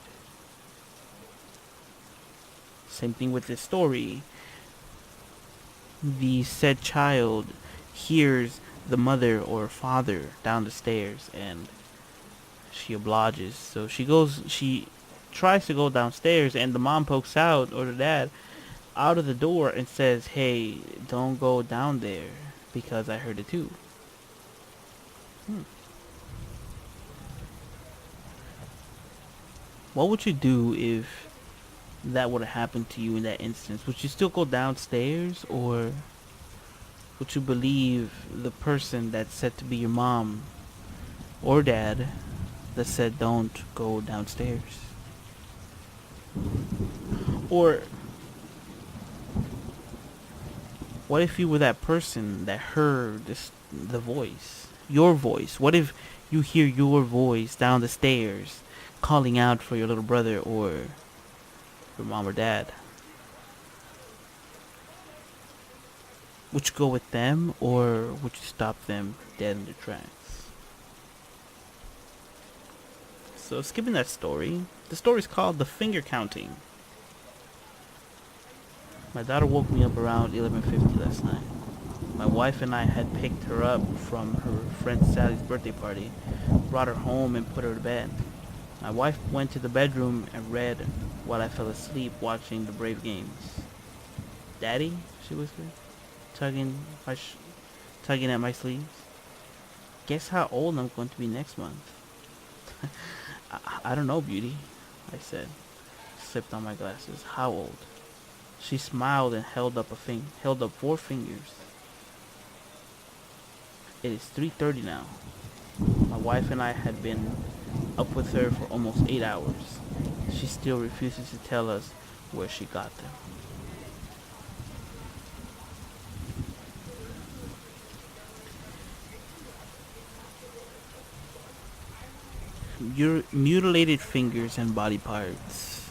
Same thing with this story. The said child hears the mother or father down the stairs and she obliges. So she tries to go downstairs and the mom pokes out, or the dad, out of the door and says, "Hey, don't go down there because I heard it too." Hmm. What would you do if that would have happened to you in that instance? Would you still go downstairs, or would you believe the person that's said to be your mom or dad that said don't go downstairs? Or what if you were that person that heard the voice, your voice? What if you hear your voice down the stairs calling out for your little brother or your mom or dad? Would you go with them, or would you stop them dead in their tracks? So, skipping that story, the story's called The Finger Counting. My daughter woke me up around 11:50 last night. My wife and I had picked her up from her friend Sally's birthday party, brought her home and put her to bed. My wife went to the bedroom and read while I fell asleep watching the Brave games. "Daddy," she whispered, tugging tugging at my sleeves. "Guess how old I'm going to be next month?" I don't know, beauty," I said, sipped on my glasses. "How old?" She smiled and held up 4 fingers. "It is 3:30 now. My wife and I had been up with her for almost 8 hours. She still refuses to tell us where she got them." Your mutilated fingers and body parts.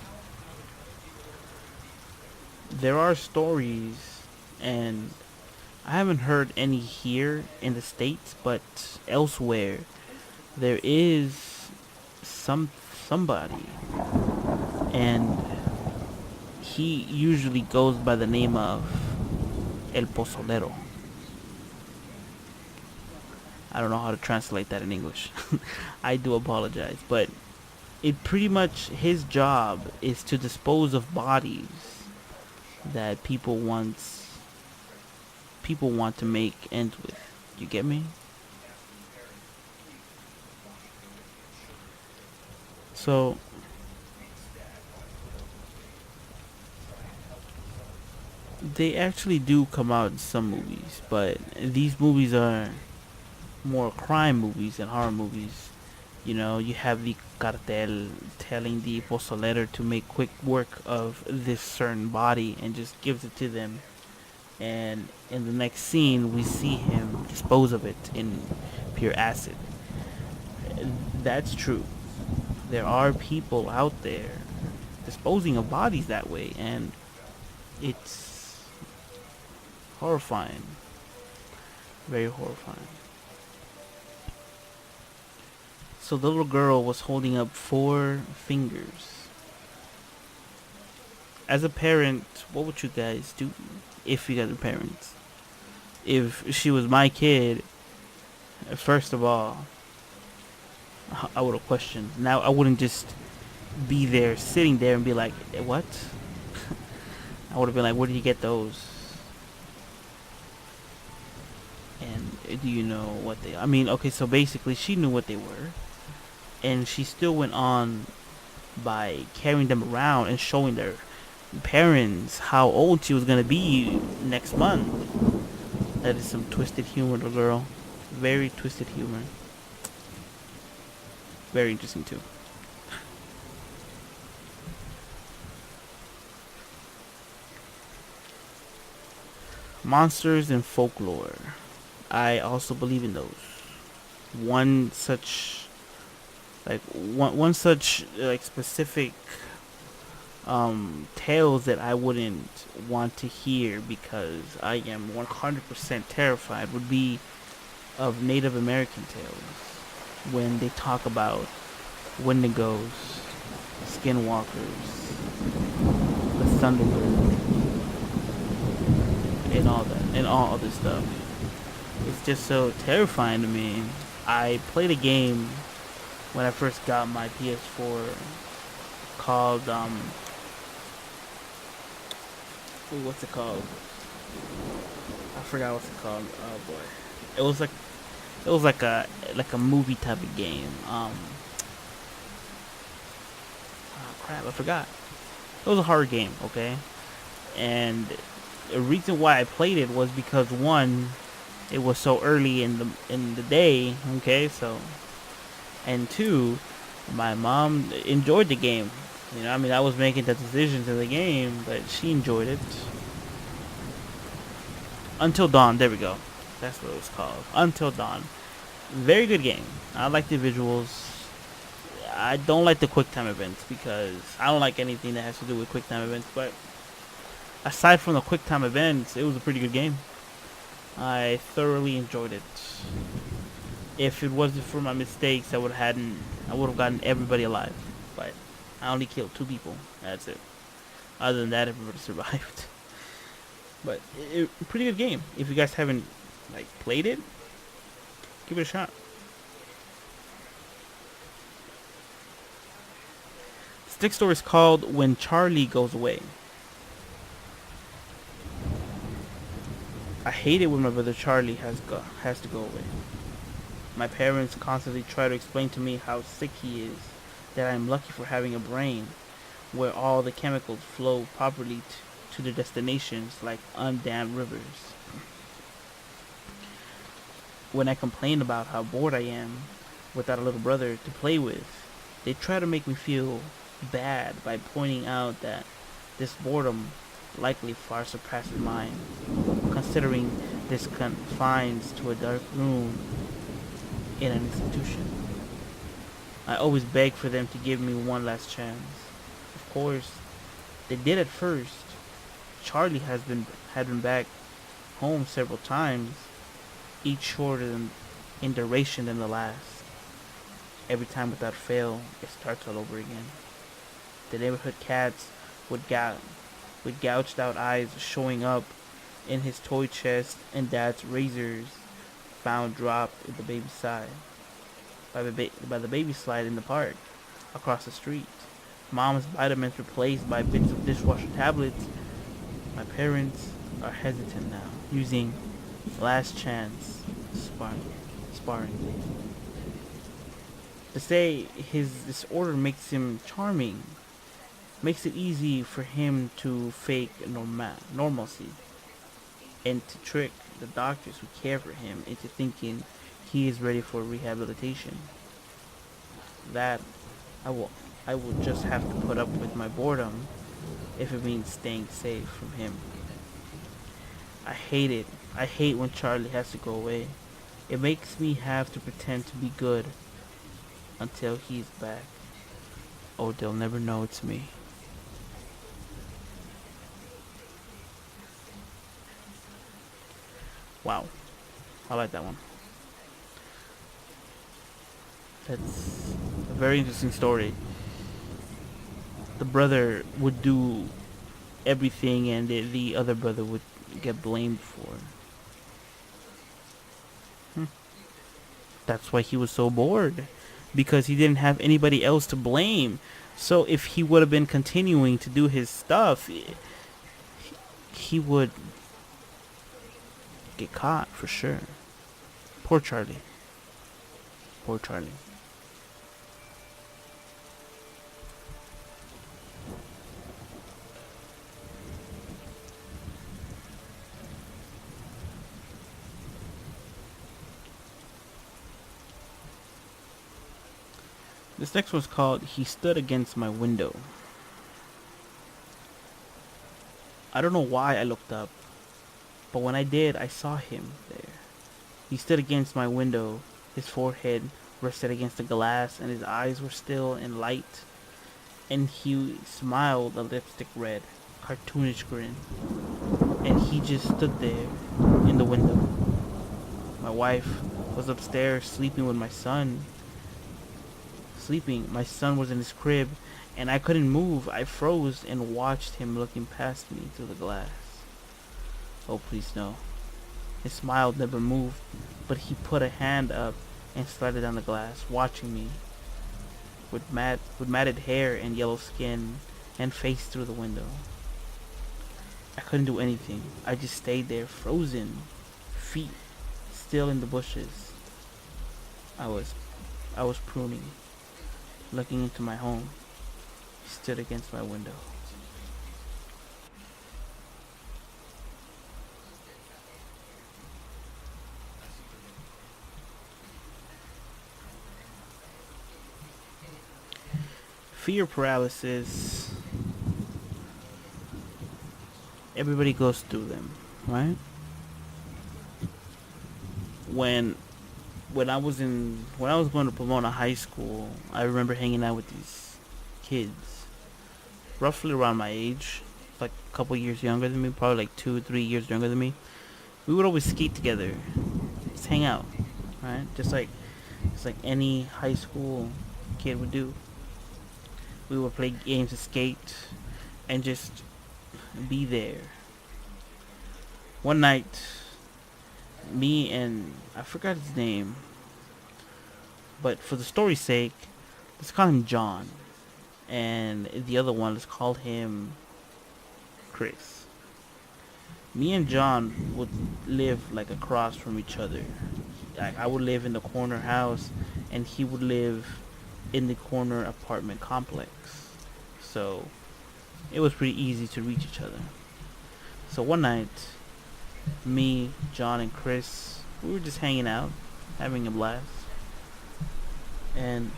There are stories, and I haven't heard any here in the States, but elsewhere there is somebody, and he usually goes by the name of El Pozolero. I don't know how to translate that in English. I do apologize, but it pretty much his job is to dispose of bodies that people want to make ends with. You get me? So they actually do come out in some movies, but these movies are more crime movies than horror movies. You know, you have the cartel telling the pozolero to make quick work of this certain body and just gives it to them. And in the next scene, we see him dispose of it in pure acid. That's true. There are people out there disposing of bodies that way, and it's horrifying. Very horrifying. So the little girl was holding up 4 fingers. As a parent, what would you guys do if you guys are parents? If she was my kid, first of all, I would have questioned. Now I wouldn't just be there, sitting there, and be like, "What?" I would have been like, "Where did you get those?" And do you know what they? I mean, okay, so basically, she knew what they were, and she still went on by carrying them around and showing their parents how old she was gonna be next month. That is some twisted humor, little girl. Very twisted humor. Very interesting too. Monsters and folklore. I also believe in those. One such one such like specific tales that I wouldn't want to hear because I am 100% terrified would be of Native American tales when they talk about Wendigos, Skinwalkers, the Thunderbird, and all that, and all other stuff. It's just so terrifying to me. I played a game when I first got my PS4 called what's it called? I forgot what's it called. Oh boy, it was like a movie type of game. Oh crap, I forgot. It was a horror game, okay? And the reason why I played it was because one, it was so early in the day, okay? So, and two, my mom enjoyed the game. You know, I mean, I was making the decisions in the game, but she enjoyed it. Until Dawn, there we go. That's what it was called. Until Dawn. Very good game. I like the visuals. I don't like the quick time events because I don't like anything that has to do with quick time events, but aside from the quick time events, it was a pretty good game. I thoroughly enjoyed it. If it wasn't for my mistakes, I would have gotten everybody alive. But I only killed 2 people. That's it. Other than that, everybody survived. But pretty good game. If you guys haven't like played it, give it a shot. This next story is called "When Charlie Goes Away." I hate it when my brother Charlie has to go away. My parents constantly try to explain to me how sick he is, that I'm lucky for having a brain where all the chemicals flow properly to their destinations like undammed rivers. When I complain about how bored I am without a little brother to play with, they try to make me feel bad by pointing out that this boredom likely far surpasses mine, considering this confines to a dark room in an institution. I always beg for them to give me one last chance. Of course, they did at first. Charlie had been back home several times, each shorter in duration than the last. Every time without fail, it starts all over again. The neighborhood cats would with gouged out eyes showing up in his toy chest, and Dad's razors found dropped in the baby's side by the baby slide in the park across the street. Mom's vitamins replaced by bits of dishwasher tablets. My parents are hesitant now, using last chance sparring. To say his disorder makes him charming, makes it easy for him to fake normalcy and to trick the doctors who care for him into thinking he is ready for rehabilitation. That I will I will just have to put up with my boredom if it means staying safe from him. I hate it. I hate when Charlie has to go away. It makes me have to pretend to be good until he's back. Oh, they'll never know it's me. Wow. I like that one. That's a very interesting story. The brother would do everything and the other brother would get blamed for. Hmm. That's why he was so bored. Because he didn't have anybody else to blame. So if he would have been continuing to do his stuff, he would get caught for sure. Poor Charlie. Poor Charlie. This next one's called He Stood Against My Window. I don't know why I looked up, but when I did, I saw him there. He stood against my window, his forehead rested against the glass, and his eyes were still and light, and he smiled a lipstick red, cartoonish grin, and he just stood there in the window. My wife was upstairs sleeping with my son. My son was in his crib, and I couldn't move. I froze and watched him looking past me through the glass. Oh, please no. His smile never moved, but he put a hand up and slid down the glass, watching me with matted hair and yellow skin and face through the window. I couldn't do anything. I just stayed there, frozen, feet still in the bushes. I was pruning, looking into my home. He stood against my window. Fear paralysis. Everybody goes through them, right? When when I was going to Pomona High School, I remember hanging out with these kids, roughly around my age, like a couple years younger than me, probably like 2, 3 years younger than me. We would always skate together, just hang out, right? Just like any high school kid would do. We would play games of skate and just be there. One night, me and I forgot his name, but for the story's sake, let's call him John, and the other one, let's call him Chris. Me and John would live like across from each other. Like I would live in the corner house, and he would live in the corner apartment complex. So it was pretty easy to reach each other. So one night, me, John, and Chris, we were just hanging out, having a blast. And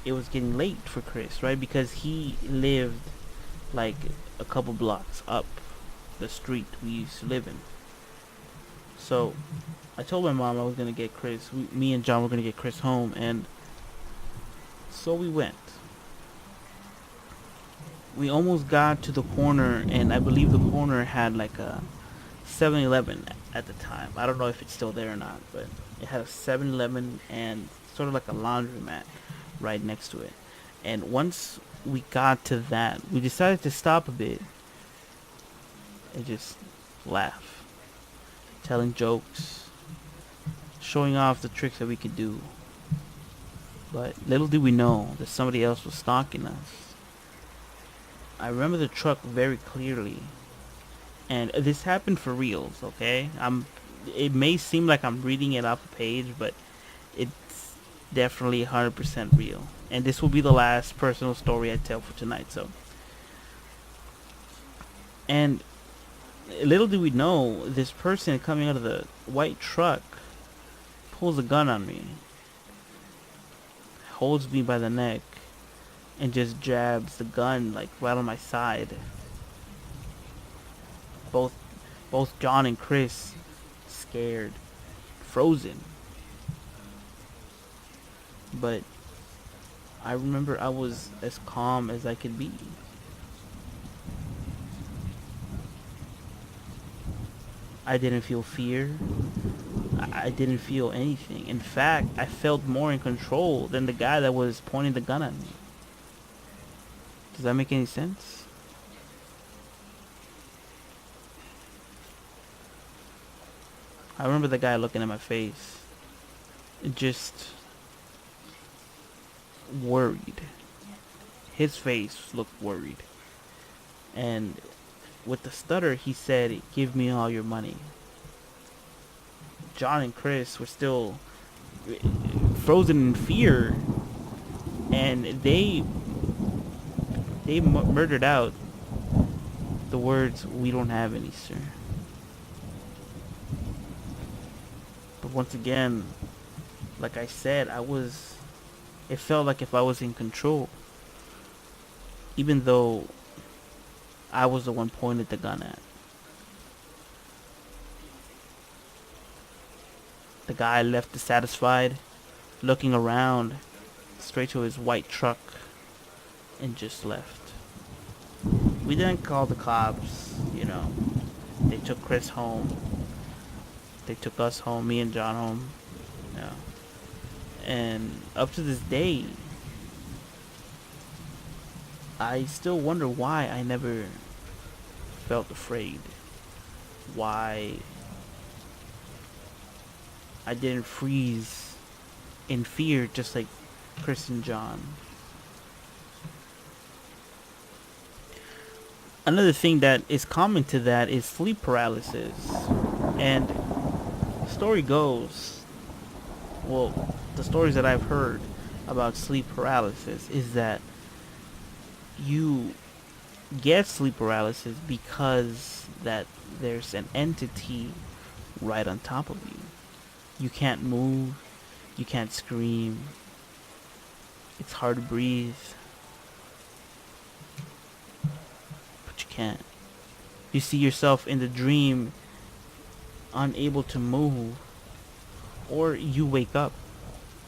it was getting late for Chris, right? Because he lived like a couple blocks up the street we used to live in. So I told my mom I was gonna get me and John were gonna get Chris home, and so we went. We almost got to the corner, and I believe the corner had like a 7-Eleven at the time. I don't know if it's still there or not, but it had a 7-Eleven and sort of like a laundromat right next to it. And once we got to that, we decided to stop a bit and just laugh, telling jokes, showing off the tricks that we could do. But little did we know that somebody else was stalking us. I remember the truck very clearly, and this happened for reals. Okay, It may seem like I'm reading it off a page, but it's definitely 100% real. And this will be the last personal story I tell for tonight. So, and little do we know, this person coming out of the white truck pulls a gun on me, holds me by the neck, and just jabs the gun like right on my side. Both, both John and Chris scared, frozen. But I remember I was as calm as I could be. I didn't feel fear. I didn't feel anything. In fact, I felt more in control than the guy that was pointing the gun at me. Does that make any sense? I remember the guy looking at my face, just worried. His face looked worried. And with the stutter, he said, "Give me all your money." John and Chris were still frozen in fear, and they murdered out the words, "We don't have any, sir." But once again, like I said, it felt like if I was in control, even though I was the one pointed the gun at. The guy left dissatisfied, looking around straight to his white truck, and just left. We didn't call the cops, you know. They took Chris home. They took us home, me and John home. Yeah. And up to this day, I still wonder why I never felt afraid. Why I didn't freeze in fear just like Chris and John. Another thing that is common to that is sleep paralysis. And the story goes, well, the stories that I've heard about sleep paralysis is that you get sleep paralysis because that there's an entity right on top of you. You can't move, you can't scream, it's hard to breathe, but you can't. You see yourself in the dream unable to move, or you wake up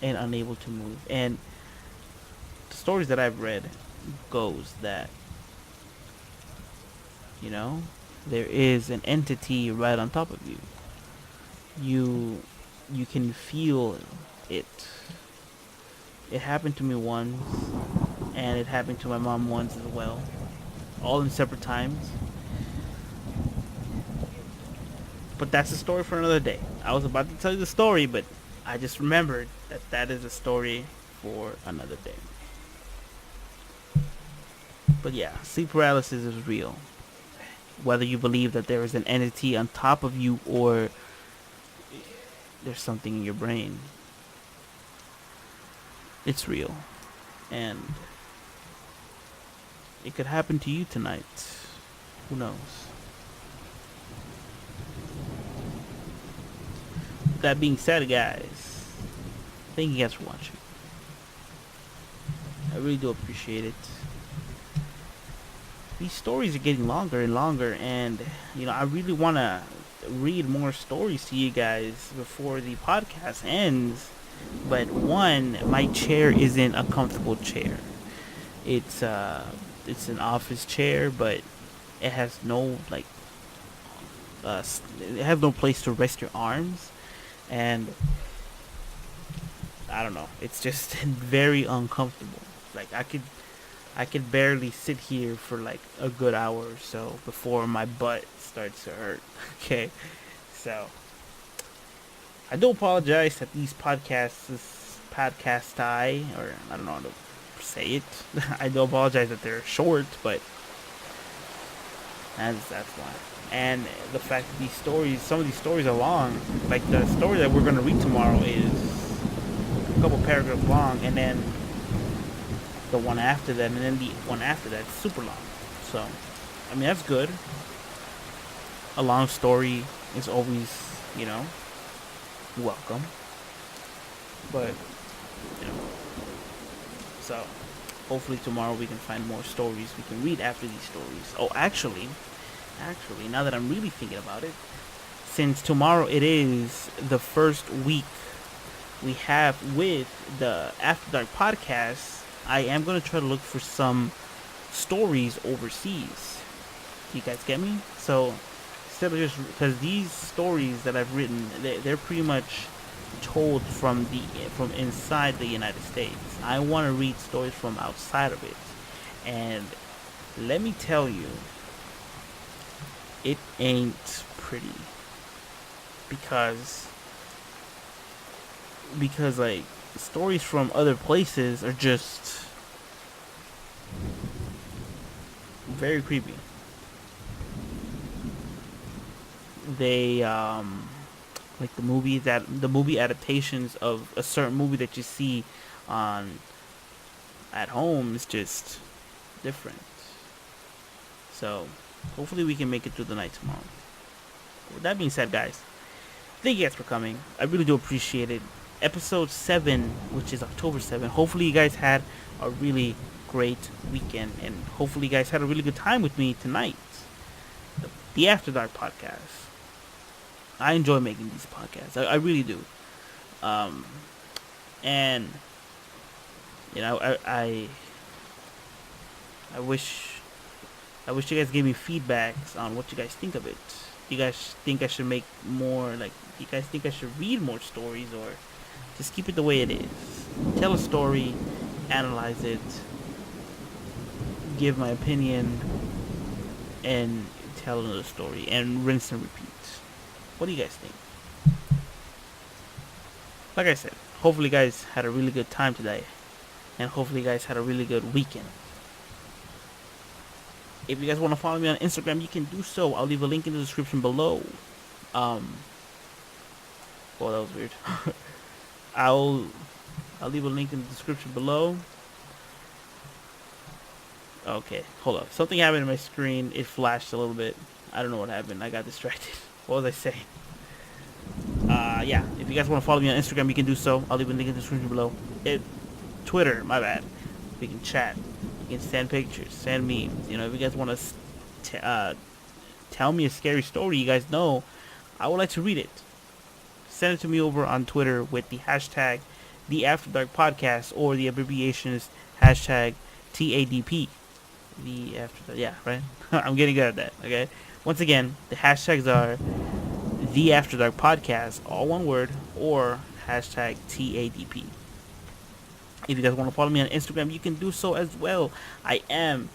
and unable to move. And the stories that I've read goes that, you know, there is an entity right on top of you. You can feel it. It happened to me once, and it happened to my mom once as well, all in separate times. But that's a story for another day. I was about to tell you the story, but I just remembered that that is a story for another day. But yeah, sleep paralysis is real. Whether you believe that there is an entity on top of you or there's something in your brain, it's real. And it could happen to you tonight. Who knows? That being said, guys, thank you guys for watching. I really do appreciate it. These stories are getting longer and longer, and you know, I really want to read more stories to you guys before the podcast ends. But one, my chair isn't a comfortable chair. It's an office chair, but it has no it has no place to rest your arms, and I don't know. It's just very uncomfortable. Like I could barely sit here for like a good hour or so before my butt starts to hurt. Okay, so I do apologize that these podcasti, or I don't know how to say it. I do apologize that they're short, but that's why. And the fact that some of these stories are long. Like the story that we're gonna read tomorrow is a couple paragraphs long, and then the one after that, and then the one after that is super long. So, I mean, that's good. A long story is always, welcome. But, you know, so hopefully tomorrow we can find more stories we can read after these stories. Oh, actually, now that I'm really thinking about it, since tomorrow it is the first week we have with the After Dark podcast, I am going to try to look for some stories overseas. Do you guys get me? So, instead of just, because these stories that I've written, they're pretty much told from inside the United States. I want to read stories from outside of it. And let me tell you, it ain't pretty. Because like stories from other places are just very creepy. They like the movie adaptations of a certain movie that you see on at home is just different. So hopefully we can make it through the night tomorrow. With that being said, guys, thank you guys for coming. I really do appreciate it. Episode 7, which is October 7th. Hopefully you guys had a really great weekend, and hopefully you guys had a really good time with me tonight. The After Dark podcast. I enjoy making these podcasts. I really do. And I wish you guys gave me feedbacks on what you guys think of it. Do you guys think I should make more, do you guys think I should read more stories, or just keep it the way it is? Tell a story, analyze it, give my opinion, and tell another story, and rinse and repeat. What do you guys think? Like I said, hopefully you guys had a really good time today, and hopefully you guys had a really good weekend. If you guys want to follow me on Instagram, you can do so. I'll leave a link in the description below. Oh, that was weird. I'll leave a link in the description below. Okay, hold up. Something happened on my screen. It flashed a little bit. I don't know what happened. I got distracted. What was I saying? Yeah. If you guys want to follow me on Instagram, you can do so. I'll leave a link in the description below. Twitter, my bad. We can chat. You can send pictures, send memes. If you guys want to tell me a scary story you guys know, I would like to read it. Send it to me over on Twitter with the hashtag the After Dark Podcast, or the abbreviations hashtag TADP. The After Dark, yeah, right? I'm getting good at that, okay? Once again, the hashtags are the After Dark Podcast, all one word, or hashtag TADP. If you guys want to follow me on Instagram, you can do so as well. I am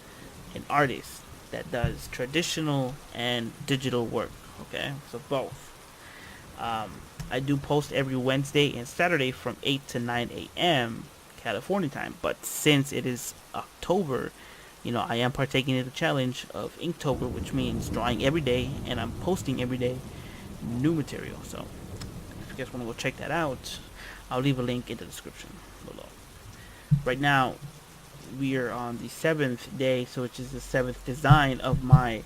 an artist that does traditional and digital work, okay? So both. I do post every Wednesday and Saturday from 8 to 9 a.m. California time. But since it is October, I am partaking in the challenge of Inktober, which means drawing every day, and I'm posting every day new material. So if you guys want to go check that out, I'll leave a link in the description below. Right now, we are on the 7th day, so which is the 7th design of my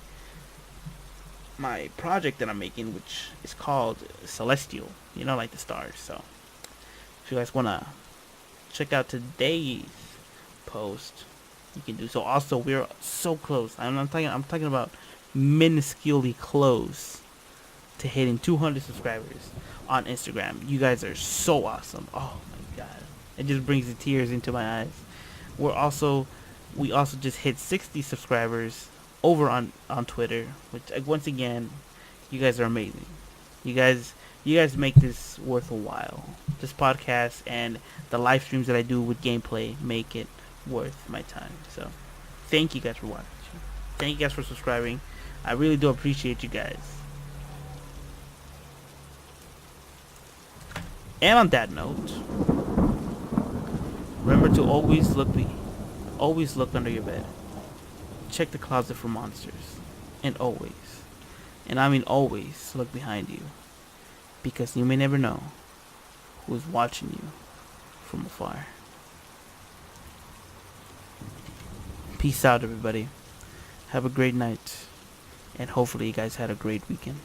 project that I'm making, which is called Celestial, like the stars. So if you guys want to check out today's post, you can do so. Also, we're so close. I'm talking about minusculely close to hitting 200 subscribers on Instagram. You guys are so awesome. Oh my god. It just brings the tears into my eyes. We also just hit 60 subscribers over on Twitter, which once again, you guys are amazing. You guys make this worth a while. This podcast and the live streams that I do with gameplay make it worth my time. So thank you guys for watching. Thank you guys for subscribing. I really do appreciate you guys. And on that note, remember to always look under your bed. Check the closet for monsters. And I mean always, look behind you. Because you may never know who's watching you from afar. Peace out, everybody. Have a great night. And hopefully you guys had a great weekend.